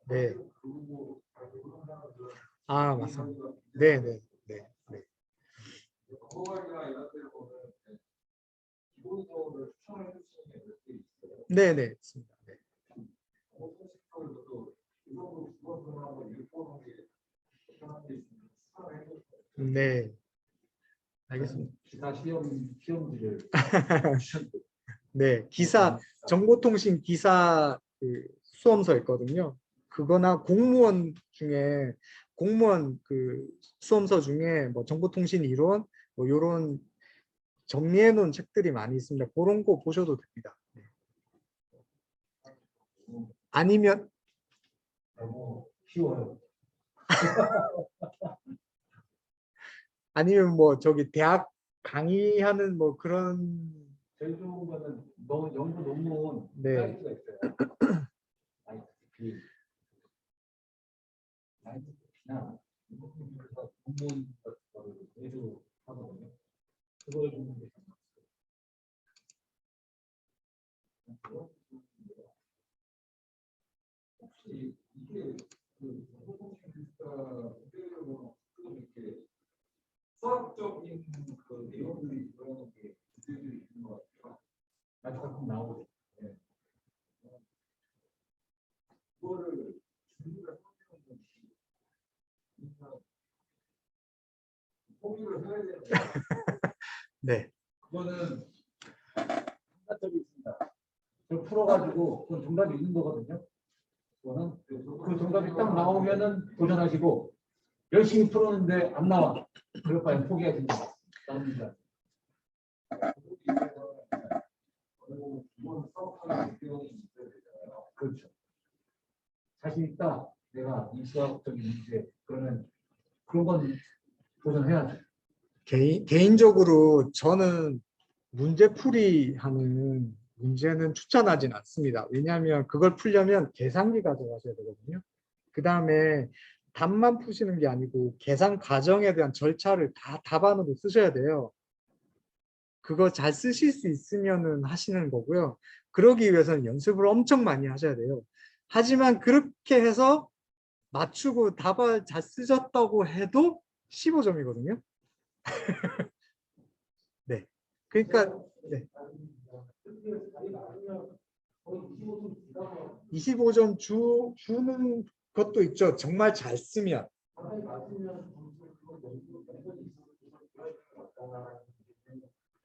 네. 아, 맞습니다. 네, 네. 네. 네. 네, 네. 맞습니다. 네. 네. 알겠습니다. 기사 시험지를 네, 기사 정보통신 기사 그 수험서 있거든요. 그거나 공무원 중에 공무원 그 수험서 중에 뭐 정보통신 이론 뭐 이런 정리해 놓은 책들이 많이 있습니다. 그런 거 보셔도 됩니다. 네. 아니면 너무 쉬워요. 아니면 뭐 저기 대학 강의하는 뭐 그런 제일 좋은 거는 너무 연구 논문 네. 사이트가 있어요. ISB나 논문 같은 거를 제일 하거든요. 그걸 보는 게 혹시 이게 그 이렇게 수학적인 그 내용들이 들어가는 게 문제들이 있는 것 같아요. 아주 가끔 나오고. 네. 그거를 준비를 하는 것이 포기를 해야 되는 네. 그거는 한가점이 있습니다. 그걸 풀어가지고 그건 정답이 있는 거거든요. 그거는 그 정답이 딱 나오면은 도전하시고 열심히 풀었는데 안 나와. 그럴 바엔 포기하시는 거 맞습니다. 그렇죠. 자신 있다. 내가 이 수학적인 문제 그러면 그런 건 도전해야죠. 개인적으로 저는 문제풀이 하는 문제는 추천하진 않습니다. 왜냐하면 그걸 풀려면 계산기 가져가셔야 되거든요. 그 다음에 답만 푸시는 게 아니고 계산 과정에 대한 절차를 다 답안으로 쓰셔야 돼요. 그거 잘 쓰실 수 있으면은 하시는 거고요. 그러기 위해서는 연습을 엄청 많이 하셔야 돼요. 하지만 그렇게 해서 맞추고 답을 잘 쓰셨다고 해도 15점이거든요. 네. 그러니까 네. 25점 주는 것도 있죠. 정말 잘 쓰면.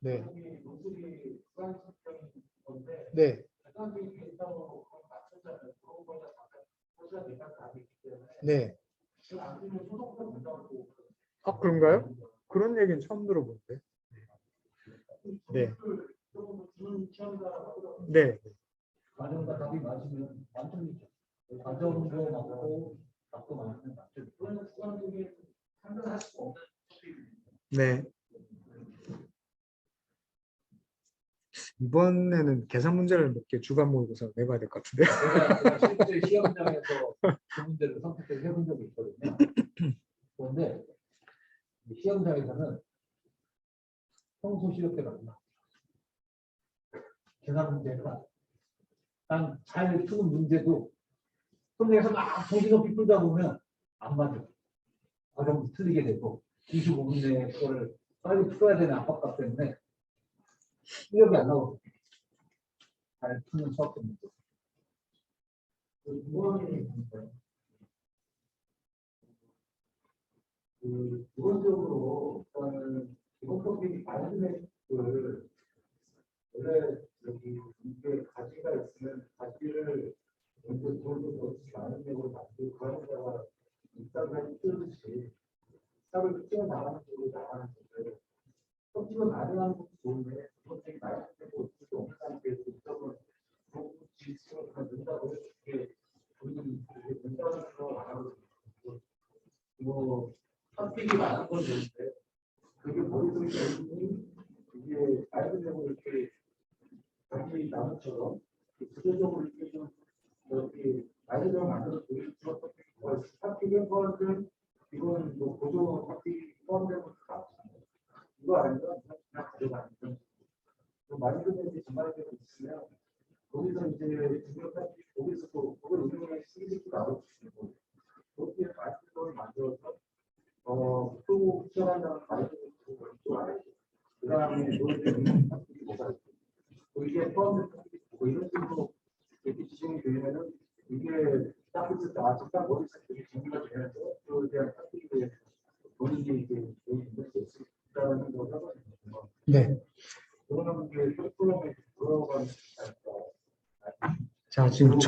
네. 네. 네. 아, 그런가요? 그런 얘기는 처음 들어보는데. 네. 네. 과정과 답이 맞으면 만점이죠. 과정도 맞고 답도 맞으면 만점이죠. 그러면 수학적인 판단할 수가 없는 네. 이번에는 계산 문제를 몇 개 주간 모의고사 내봐야 될 것 같은데요. 제가 실제 시험장에서 그 문제를 선택해서 해본 적이 있거든요. 그런데 시험장에서는 평소 시험 때가 안 나. 계산 문제가 난 잘 푸는 문제도 선생님에서 막 정신없이 풀다 보면 안 맞아. 과정도 틀리게 되고 25분 내에 그거를 빨리 풀어야 되는 압박감 때문에 실력이 안 나오거든요. 잘 푸는 수학 문제. 기본적으로 저는 기본 토픽 많은 을 원래 여기 이게 가지가 있으면 가지를 먼저 돌도 넣지 않은 쪽으로 만들고 그 안에다가 입상을 뜨듯이 싹을 튀어나가는 쪽으로 나가는 건데 토픽을 많이 하는 것도 좋은데 토픽이 많이 되고 또 없는 상태에서 입상을 지수로 넣는다고 해서 이게 우리는 문장으로 나가거든요. 뭐 토픽이 많은 건 좋은데 그게 머릿속에 있는 이게 아이들하고 이렇게 자기 나무처럼 구조적으로 이렇게 좀 이렇게 아이들을 만들어 보일 수 없는 토픽의 포함된 이거는 뭐 보조 토픽이 포함된 것도 같습니다. 이거 아니면 그냥 가져가는 거. 만들면 이제 정말대로 있으면 거기서 이제 중요 토픽 거기서도 그걸 응용해 시리즈도 나눠주시는 거예요. 그렇게 아이들을 만들어서 또 시험한다는 아이들을 또 알아요. 그 다음에 노래를 뭐가 있고 이게 포함된 뭐 이런 식으로 이렇게 지정이 되면은 이게 딱 있을 때 아직 딱 머릿속에 이렇게 정리가 되면서 그에 대한 탑픽에 대해서 본인이 이제 본인이 될수 있다는 걸 하거든요. 네. 그러면 이제 프로그램에 들어가는 자, 지금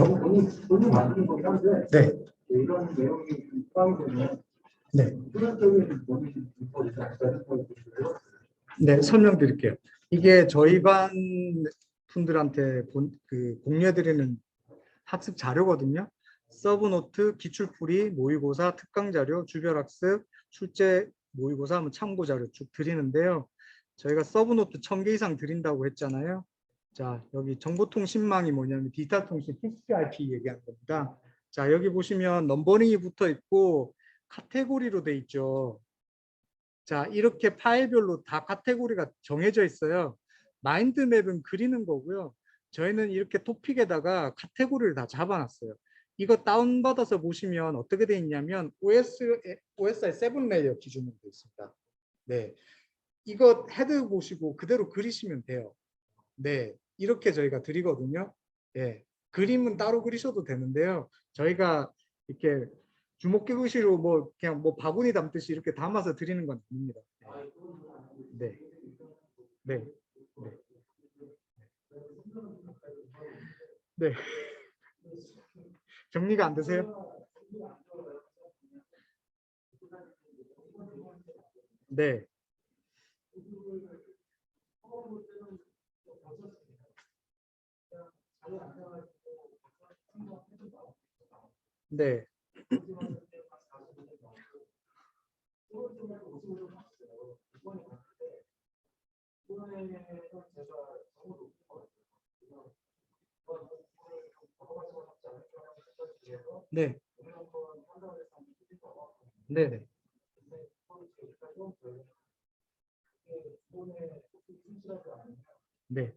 본인 만드는 거긴 한데 네. 이런 내용이 포함이 되면 네. 수련적인 본인이 인포를 잘 되는 거예요. 네, 설명드릴게요. 이게 저희 반 분들한테 공유해드리는 학습 자료거든요. 서브노트, 기출풀이, 모의고사, 특강자료, 주별학습, 출제 모의고사 하면 참고자료 쭉 드리는데요. 저희가 서브노트 1000개 이상 드린다고 했잖아요. 자, 여기 정보통신망이 뭐냐면 디지털통신 TCP/IP 얘기하는 겁니다. 자, 여기 보시면 넘버링이 붙어 있고 카테고리로 돼 있죠. 자, 이렇게 파일별로 다 카테고리가 정해져 있어요. 마인드맵은 그리는 거고요. 저희는 이렇게 토픽에다가 카테고리를 다 잡아놨어요. 이거 다운받아서 보시면 어떻게 돼 있냐면 OSI 7 레이어 기준으로 돼 있습니다. 네, 이거 헤드 보시고 그대로 그리시면 돼요. 네, 이렇게 저희가 드리거든요. 예, 그림은 따로 그리셔도 되는데요. 저희가 이렇게 주먹기구시로 뭐 그냥 뭐 바구니 담듯이 이렇게 담아서 드리는 건 아닙니다. 네, 네, 네, 네. 정리가 안 되세요? 네, 네, 네, 네, 네, 네.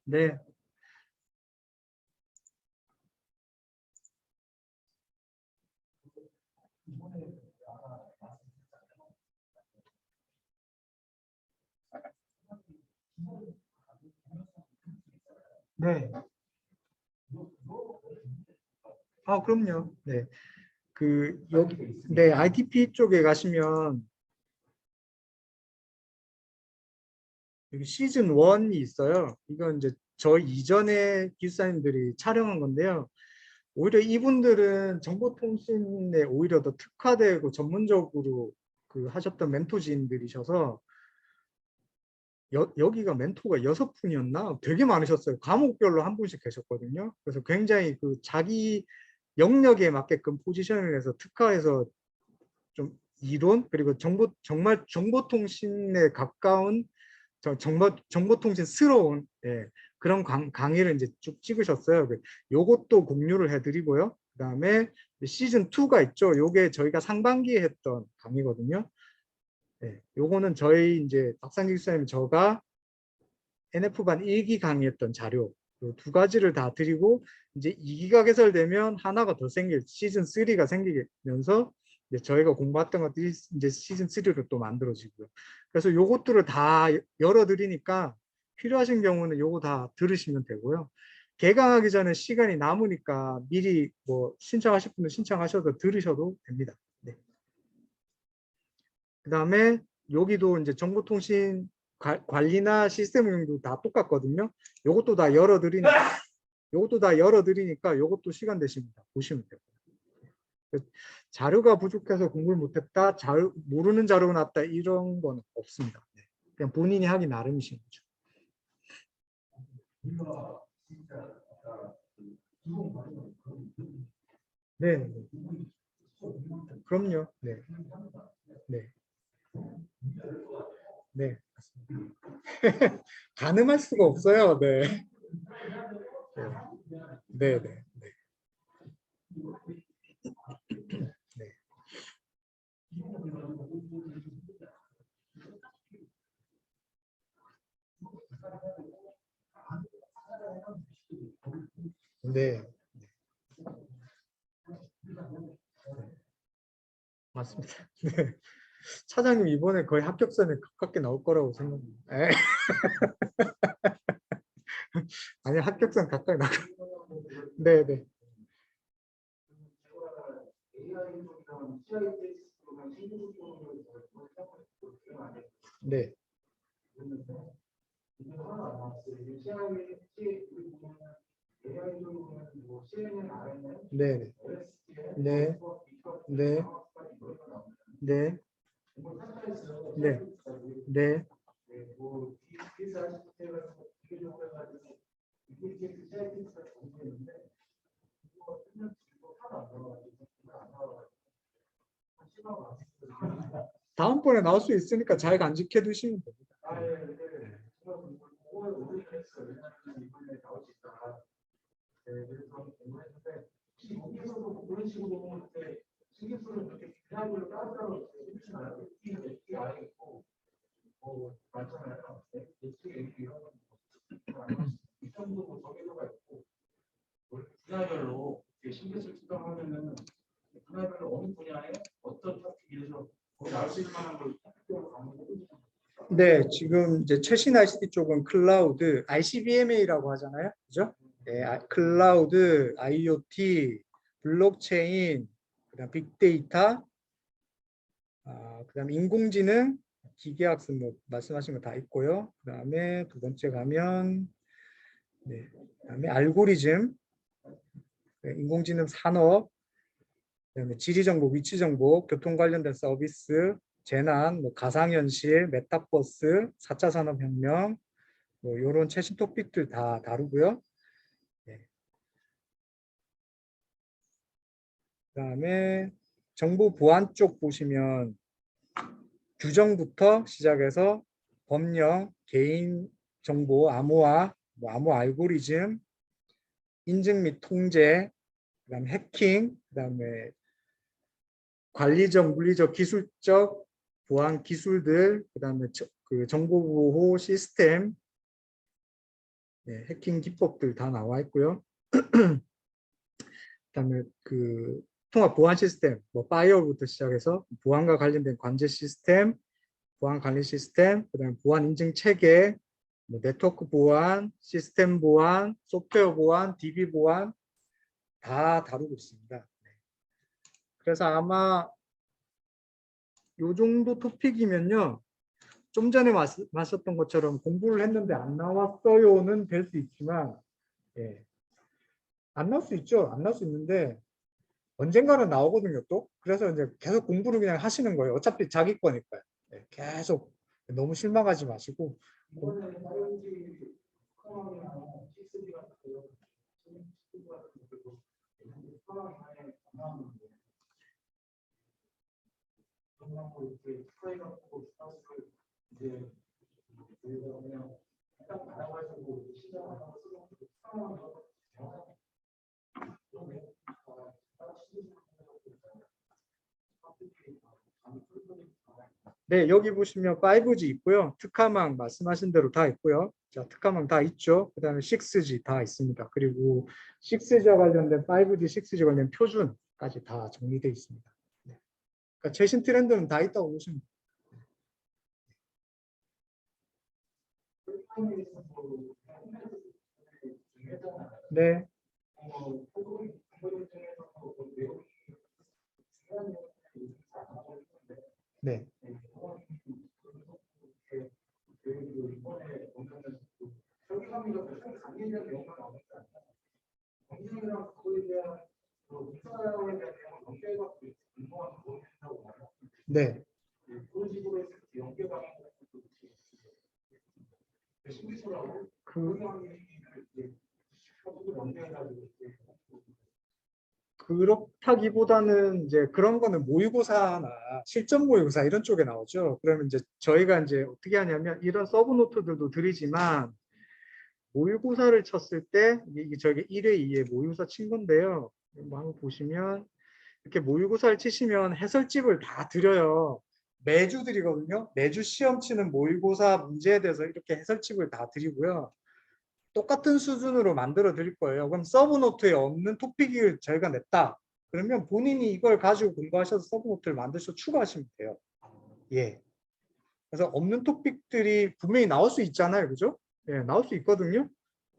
네. 네. 아, 그럼요. 네. 그 여기 네, ITP 쪽에 가시면 여기 시즌 1이 있어요. 이건 이제 저희 이전에 기술사님들이 촬영한 건데요. 오히려 이분들은 정보통신에 오히려 더 특화되고 전문적으로 그 하셨던 멘토진들이셔서 여기가 멘토가 6분이었나? 되게 많으셨어요. 과목별로 한 분씩 계셨거든요. 그래서 굉장히 그 자기 영역에 맞게끔 포지션을 해서 특화해서 좀 이론 그리고 정말 정보통신에 가까운 정보통신스러운 그런 강의를 이제 쭉 찍으셨어요. 요것도 공유를 해드리고요. 그다음에 시즌 2가 있죠. 요게 저희가 상반기에 했던 강의거든요. 요거는 저희 이제 박상기 교수님 저가 NF반 1기 강의했던 자료 두 가지를 다 드리고 이제 2기가 개설되면 하나가 더 생길 시즌 3가 생기면서 이제 저희가 공부했던 것들이 이제 시즌 3로 또 만들어지고요. 그래서 요것들을 다 열어드리니까 필요하신 경우는 요거 다 들으시면 되고요. 개강하기 전에 시간이 남으니까 미리 뭐 신청하실 분은 신청하셔도 들으셔도 됩니다. 네. 그 다음에 여기도 이제 정보통신 관리나 시스템 운영도 다 똑같거든요. 요것도 다 열어드리니까 요것도 시간 되시면 다 보시면 돼요. 자료가 부족해서 공부를 못했다, 모르는 자료가 났다 이런 건 없습니다. 네. 그냥 본인이 하기 나름이신 거죠. 네, 네. 그럼요. 네, 네, 네. 가늠할 수가 없어요. 네, 네, 네, 네, 네. 네, 맞습니다. 네. 차장님 이번에 거의 합격선에 가깝게 나올 거라고 생각합니다. 아니 합격선 가까이 나가. 네, 네, 네, 이게 하나도 안 나왔어요. 이게 AI 쪽은 뭐 CNN, RNN, 네, LSTM, 네, 네, 네, 뭐 삭제했어요. 네, 네, 뭐 기사 시스템을 비교적 해가지고 이게 사이트가 정리했는데 이거 쓰면 이거 하나 안 나와가지고 이거 안 나와가지고 한 시간 왔어요. 다음번에 나올 수 있으니까 잘 간직해 두시면 됩니다. 아, 예, 네. 제가 그걸 오늘 했어요. 왜냐하면 이번에 나올 수 있다. 네, 그래서 공부했는데 혹시 여기서도 뭐 그런 식으로 보면 이렇게 신기술은 이렇게 기사별로 따로따로 해주시나요? 이 안에 있고 뭐 많잖아요. 예측 이런 이 정도 정해져가 있고 분야별로 신기술 추정하면은 분야별로 어느 분야에 어떤 토픽에서 거기 나올 수 있을 만한 걸 토픽별로 가는 거죠. 네, 지금 이제 최신 ICT 쪽은 클라우드, ICBMA라고 하잖아요. 그죠? 네, 클라우드, IoT, 블록체인, 그다음 빅데이터, 그다음 인공지능, 기계학습 뭐 말씀하신 거 다 있고요. 그다음에 두 번째 가면 네, 그다음에 알고리즘, 네, 인공지능 산업, 그다음에 지리정보, 위치정보, 교통 관련된 서비스, 재난, 뭐 가상현실, 메타버스, 4차 산업혁명, 뭐 이런 최신 토픽들 다 다루고요. 네. 그다음에 정보 보안 쪽 보시면 규정부터 시작해서 법령, 개인 정보 암호화, 뭐 암호 알고리즘, 인증 및 통제, 그다음에 해킹, 그다음에 관리적, 물리적, 기술적 보안 기술들, 그다음에 그 정보 보호 시스템, 네, 해킹 기법들 다 나와 있고요. 그다음에 그 통합 보안 시스템, 뭐 파이어부터 시작해서 보안과 관련된 관제 시스템, 보안 관리 시스템, 그다음에 보안 인증 체계, 뭐 네트워크 보안, 시스템 보안, 소프트웨어 보안, DB 보안 다 다루고 있습니다. 그래서 아마 요 정도 토픽이면요. 좀 전에 마셨던 것처럼 공부를 했는데 안 나왔어요는 될 수 있지만, 예. 안 나올 수 있죠. 안 나올 수 있는데 언젠가는 나오거든요. 또 그래서 이제 계속 공부를 그냥 하시는 거예요. 어차피 자기 거니까요. 예, 계속 너무 실망하지 마시고. 이번에 사용지 상황이나 시스템 같은 거 시스템 같은 것도 상황이 많이 변하는데 그런 거 이렇게 스프레이 같은 거 사실 이제 저희가 그냥 딱 받아가지고 시작하다가 쓰는 상황이 변화 네, 여기 보시면 5G 있고요. 특화망 말씀하신 대로 다 있고요. 자, 특화망 다 있죠. 그다음에 6G 다 있습니다. 그리고 6G와 관련된 5G, 6G 관련 표준까지 다 정리되어 있습니다. 네. 그러니까 최신 트렌드는 다 있다고 보시면 돼요. 네. 네. 네. 그렇다기보다는 이제 그런 거는 모의고사나 실전 모의고사 이런 쪽에 나오죠. 그러면 이제 저희가 이제 어떻게 하냐면 이런 서브 노트들도 드리지만 모의고사를 쳤을 때 이게 저게 1회, 2회 모의고사 친 건데요. 뭐 한번 보시면 이렇게 모의고사를 치시면 해설집을 다 드려요. 매주 드리거든요. 매주 시험 치는 모의고사 문제에 대해서 이렇게 해설집을 다 드리고요. 똑같은 수준으로 만들어 드릴 거예요. 그럼 서브노트에 없는 토픽을 저희가 냈다. 그러면 본인이 이걸 가지고 공부하셔서 서브노트를 만드셔서 추가하시면 돼요. 예. 그래서 없는 토픽들이 분명히 나올 수 있잖아요. 그죠? 예, 나올 수 있거든요.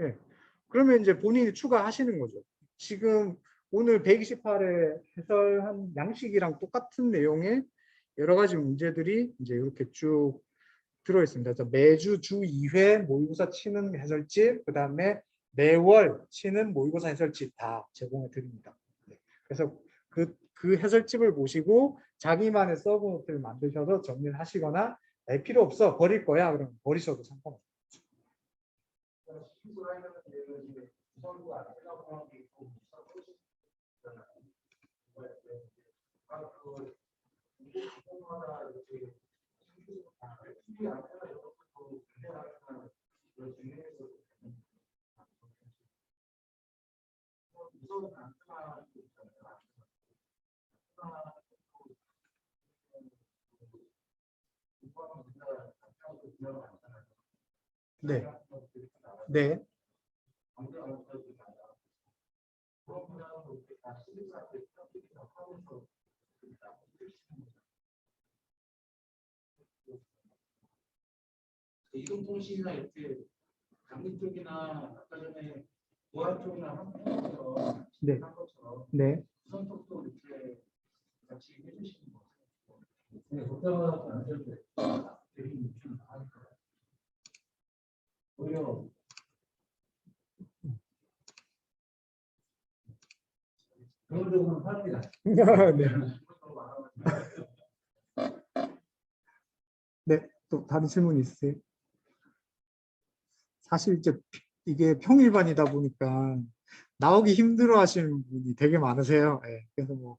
예. 그러면 이제 본인이 추가하시는 거죠. 지금 오늘 128회 해설한 양식이랑 똑같은 내용의 여러 가지 문제들이 이제 이렇게 쭉 들어있습니다. 그래서 매주 주 2회 모의고사 치는 해설집, 그 다음에 매월 치는 모의고사 해설집 다 제공해 드립니다. 네. 그래서 그 해설집을 보시고 자기만의 서브노트를 만드셔서 정리를 하시거나 필요 없어 버릴 거야 그러면 버리셔도 상관없어요. 네. 네. 이동통신이나 이렇게 강릉 쪽이나 아까 전에 보안 쪽이나 한국에서 네. 한 것처럼 네. 우선톡도 이렇게 같이 해주시는 거 같아요. 네, 그때마다 안 될 때 되게 좀 나으니까 오히려 그런 쪽으로는 합니다. 네. 네. 또 다른 질문 있으세요? 사실 이제 이게 평일반이다 보니까 나오기 힘들어 하시는 분이 되게 많으세요. 예, 그래서 뭐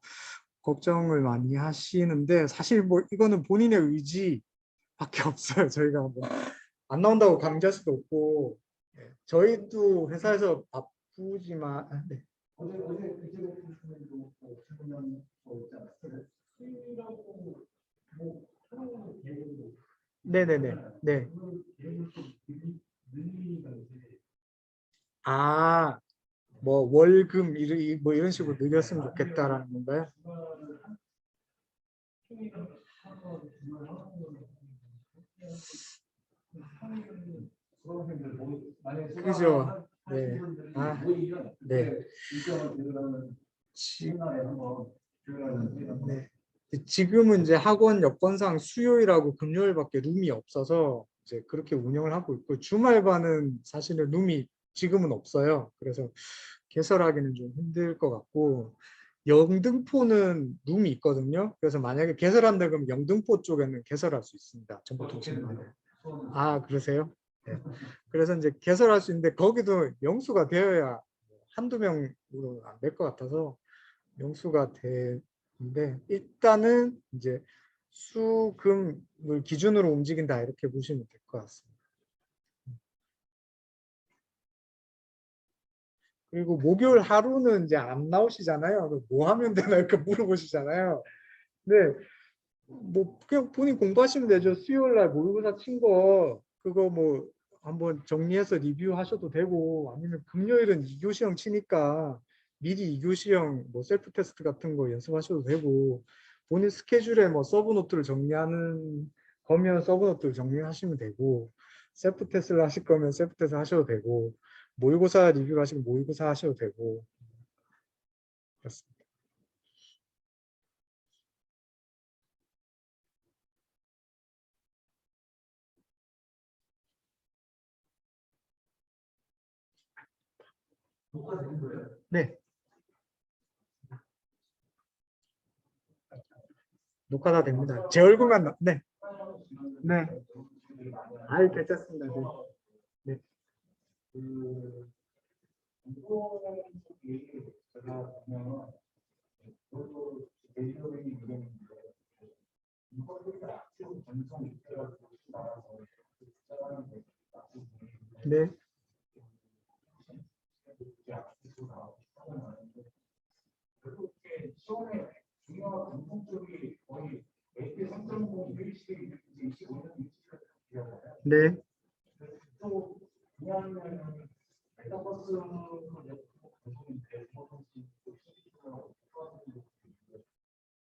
걱정을 많이 하시는데 사실 뭐 이거는 본인의 의지밖에 없어요. 저희가 뭐 안 나온다고 강제할 수도 없고 예, 저희도 회사에서 바쁘지만 네. 어제 그제 보시면 질문한 거 있지 않았어요? 수요일하고 뭐 하루 계획으로 네네네. 네. 계획을 좀 늘리니까 이제 아, 뭐 월금 뭐 이런 식으로 늘렸으면 좋겠다라는 건가요? 그죠. 네. 아, 네. 네. 지금은 이제 학원 여건상 수요일하고 금요일밖에 룸이 없어서 이제 그렇게 운영을 하고 있고 주말반은 사실은 룸이 지금은 없어요. 그래서 개설하기는 좀 힘들 것 같고 영등포는 룸이 있거든요. 그래서 만약에 개설한다 그러면 영등포 쪽에는 개설할 수 있습니다. 정보통신반에. 아, 그러세요? 네. 그래서 이제 개설할 수 있는데 거기도 영수가 되어야 한두 명으로 안 될 것 같아서 영수가 되는데 일단은 이제 수금을 기준으로 움직인다 이렇게 보시면 될 것 같습니다. 그리고 목요일 하루는 이제 안 나오시잖아요. 뭐 하면 되나 이렇게 물어보시잖아요. 네, 뭐 그냥 본인 공부하시면 되죠. 수요일 날 모의고사 친 거 그거 뭐 한번 정리해서 리뷰하셔도 되고 아니면 금요일은 2교시형 치니까 미리 2교시형 뭐 셀프 테스트 같은 거 연습하셔도 되고 본인 스케줄에 뭐 서브노트를 정리하는 거면 서브노트를 정리하시면 되고 셀프 테스트를 하실 거면 셀프 테스트 하셔도 되고 모의고사 리뷰를 하시면 모의고사 하셔도 되고 그렇습니다. 녹화되는 거예요? 네, 녹화 다 됩니다. 제 얼굴만 네, 네. 아이 괜찮습니다. 네. 네. 그 이거 제가 보면 저도 대기업이 이름인데 이거를 아침 전송 입회라고 나와서 시작하는데 네. 그렇게 시험에 중요한 공통 쪽이 거의 AP 3.0 일시에 25년 위치를 네. 또 그냥 메타버스를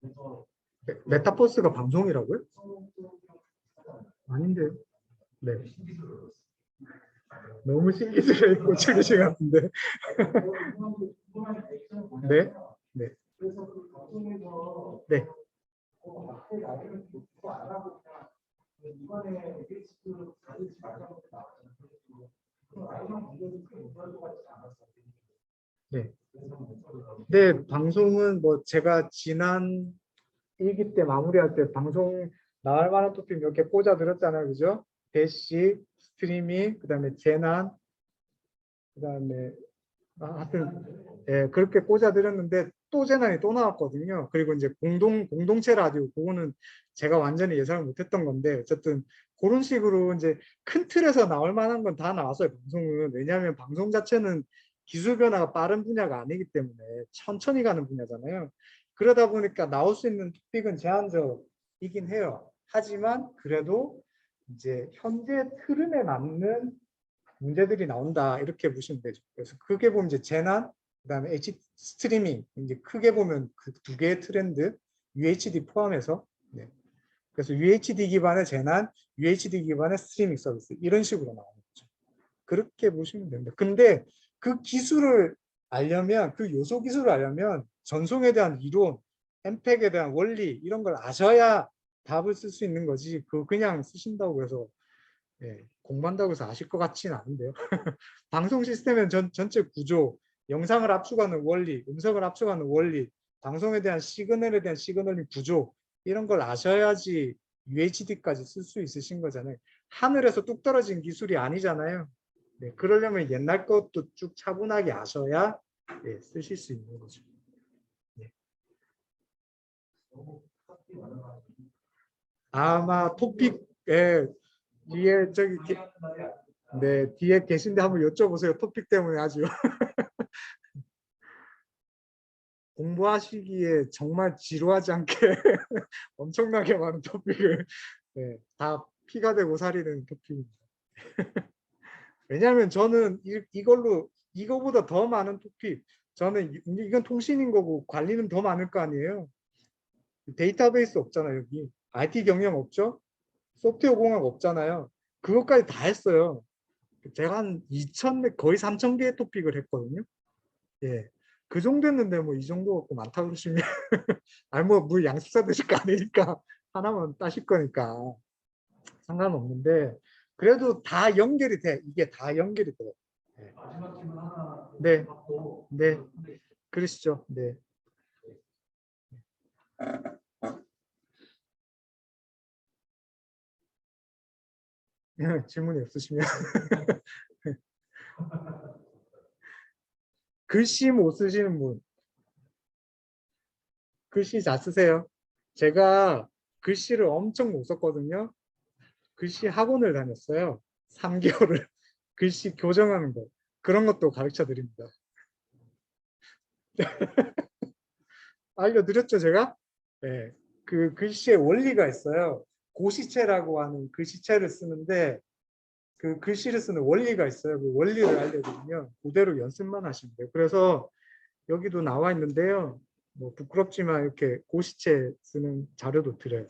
그래서 메타버스가 방송이라고요? 아닌데요. 네. 너무 신기스레 꽂히는 시 같은데. 네. 네. 그래서 그 방송에서 네. 앞에 나이를 안 하고 그냥 이번에 네, 방송은 뭐 제가 지난 일기 때 마무리할 때 방송 나올 만한 토픽 몇 개 꽂아 드렸잖아요. 그죠? 대시, 스트리밍, 그다음에 재난, 그다음에 하여튼 예, 그렇게 꽂아 드렸는데 또 재난이 또 나왔거든요. 그리고 이제 공동체 라디오 그거는 제가 완전히 예상을 못했던 건데 어쨌든 그런 식으로 이제 큰 틀에서 나올 만한 건 다 나왔어요. 방송은. 왜냐하면 방송 자체는 기술 변화가 빠른 분야가 아니기 때문에 천천히 가는 분야잖아요. 그러다 보니까 나올 수 있는 토픽은 제한적이긴 해요. 하지만 그래도 이제 현재 흐름에 맞는 문제들이 나온다 이렇게 보시면 되죠. 그래서 크게 보면 이제 재난, 그다음에 H 스트리밍 이제 크게 보면 그 두 개의 트렌드, UHD 포함해서 네. 그래서 UHD 기반의 재난, UHD 기반의 스트리밍 서비스 이런 식으로 나오는 거죠. 그렇게 보시면 됩니다. 근데 그 기술을 알려면 그 요소 기술을 알려면 전송에 대한 이론, 엠팩에 대한 원리 이런 걸 아셔야 답을 쓸 수 있는 거지. 그 그냥 쓰신다고 해서 예, 공부한다고 해서 아실 것 같지는 않은데요. 방송 시스템은 전체 구조, 영상을 압축하는 원리, 음성을 압축하는 원리, 방송에 대한 시그널에 대한 시그널링 구조 이런 걸 아셔야지 UHD까지 쓸 수 있으신 거잖아요. 하늘에서 뚝 떨어진 기술이 아니잖아요. 네, 그러려면 옛날 것도 쭉 차분하게 아셔야 예, 쓰실 수 있는 거죠. 예. 아마 토픽에 뒤에 네, 뒤에 계신데 한번 여쭤보세요. 토픽 때문에 아주 공부하시기에 정말 지루하지 않게 엄청나게 많은 토픽을 네, 다 피가 되고 살이 되는 토픽입니다. 왜냐하면 저는 이걸로 이거보다 더 많은 토픽 저는 이건 통신인 거고 관리는 더 많을 거 아니에요. 데이터베이스 없잖아요. 여기 IT 경영 없죠. 소프트웨어 공학 없잖아요. 그것까지 다 했어요. 제가 한 2,000 거의 3,000개의 토픽을 했거든요. 예. 그 정도 했는데 뭐 이 정도 갖고 많다 그러시면 아니 뭐 물 양식사 드실 거 아니니까 하나만 따실 거니까 상관없는데 그래도 다 연결이 돼. 이게 다 연결이 돼. 네. 네. 네. 그러시죠. 네. 질문이 없으시면 글씨 못 쓰시는 분 글씨 잘 쓰세요. 제가 글씨를 엄청 못 썼거든요. 글씨 학원을 다녔어요. 3개월을 글씨 교정하는 거 그런 것도 가르쳐 드립니다. 알려드렸죠 제가? 네, 그 글씨의 원리가 있어요. 고시체라고 하는 글씨체를 쓰는데 그 글씨를 쓰는 원리가 있어요. 그 원리를 알려드리면 그대로 연습만 하시면 돼요. 그래서 여기도 나와 있는데요. 뭐 부끄럽지만 이렇게 고시체 쓰는 자료도 드려요.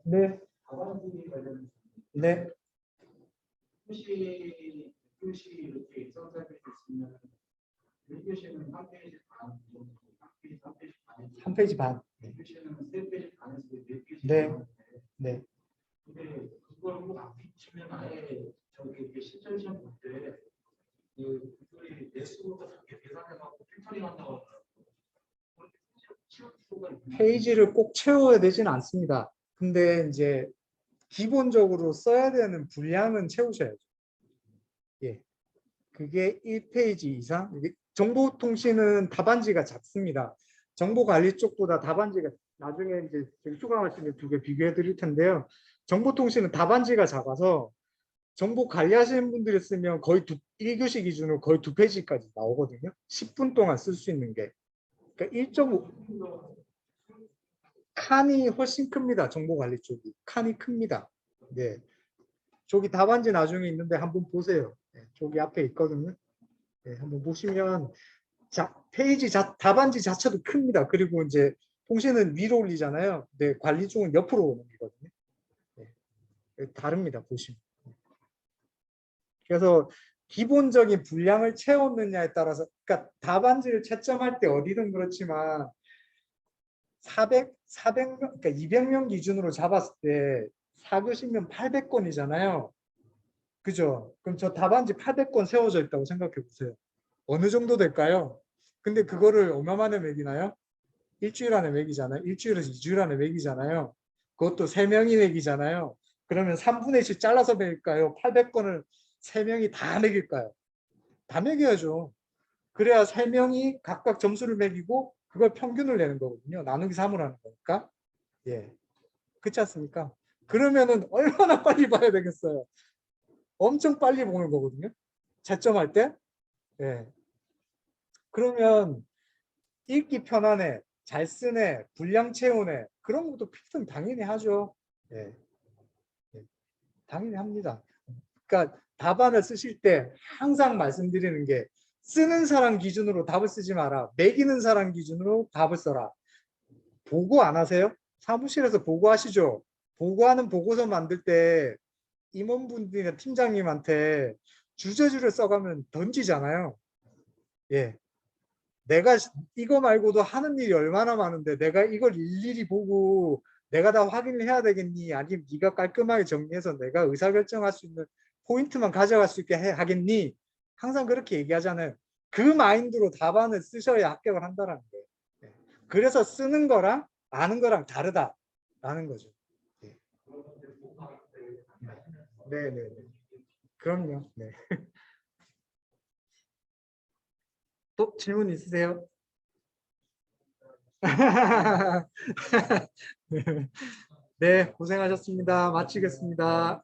네. 네. 교시 이렇게 입성사들이 있으면 1교시는 한 페이지 반, 한 페이지 반, 한 페이지 반. 2교시는 세 페이지 반에서 네 페이지 네. 나오는데 네. 근데 그걸 꼭 안 비치면 아예 저기 실전 시험 볼때 그 그들이 내수가 계산해갖고 필터링 한다고 페이지를 꼭 채워야 되지는 않습니다. 근데 이제 기본적으로 써야 되는 분량은 채우셔야죠. 예. 그게 1페이지 이상. 정보통신은 답안지가 작습니다. 정보관리 쪽보다 답안지가 나중에 이제 수강하시면 두 개 비교해 드릴 텐데요. 정보통신은 답안지가 작아서 정보 관리하시는 분들이 쓰면 거의 1교시 기준으로 거의 2페이지까지 나오거든요. 10분 동안 쓸 수 있는 게. 그러니까 1.5 칸이 훨씬 큽니다. 정보관리 쪽이. 칸이 큽니다. 네. 저기 답안지 나중에 있는데 한번 보세요. 네, 저기 앞에 있거든요. 네, 한번 보시면 페이지 답안지 자체도 큽니다. 그리고 이제 통신은 위로 올리잖아요. 네, 관리 쪽은 옆으로 넘기거든요. 네, 다릅니다. 보시면. 그래서 기본적인 분량을 채웠느냐에 따라서 그러니까 답안지를 채점할 때 어디든 그렇지만 400명, 그러니까 200명 기준으로 잡았을 때 4교시면 800건이잖아요. 그죠? 그럼 저 답안지 800권 세워져 있다고 생각해 보세요. 어느 정도 될까요? 근데 그거를 얼마 만에 매기나요? 일주일 안에 매기잖아요. 일주일에서 2주일 안에 매기잖아요. 그것도 3명이 매기잖아요. 그러면 3분의 1씩 잘라서 매길까요? 800권을 3명이 다 매길까요? 다 매겨야죠. 그래야 3명이 각각 점수를 매기고 그걸 평균을 내는 거거든요. 나누기 3을 하는 거니까. 예. 그렇지 않습니까? 그러면은 얼마나 빨리 봐야 되겠어요. 엄청 빨리 보는 거거든요. 채점할 때. 예. 그러면 읽기 편안해, 잘 쓰네, 분량 채우네 그런 것도 필등 당연히 하죠. 예. 예. 당연히 합니다. 그러니까 답안을 쓰실 때 항상 말씀드리는 게 쓰는 사람 기준으로 답을 쓰지 마라. 매기는 사람 기준으로 답을 써라. 보고 안 하세요? 사무실에서 보고하시죠? 보고하는 보고서 만들 때 임원분들이나 팀장님한테 주저주를 써가면 던지잖아요. 예. 내가 이거 말고도 하는 일이 얼마나 많은데 내가 이걸 일일이 보고 내가 다 확인을 해야 되겠니? 아니면 네가 깔끔하게 정리해서 내가 의사결정할 수 있는 포인트만 가져갈 수 있게 하겠니? 항상 그렇게 얘기하잖아요. 그 마인드로 답안을 쓰셔야 합격을 한다는 거예요. 예. 그래서 쓰는 거랑 아는 거랑 다르다라는 거죠. 예. 네네. 그럼요. 네. 또 질문 있으세요? 네, 고생하셨습니다. 마치겠습니다.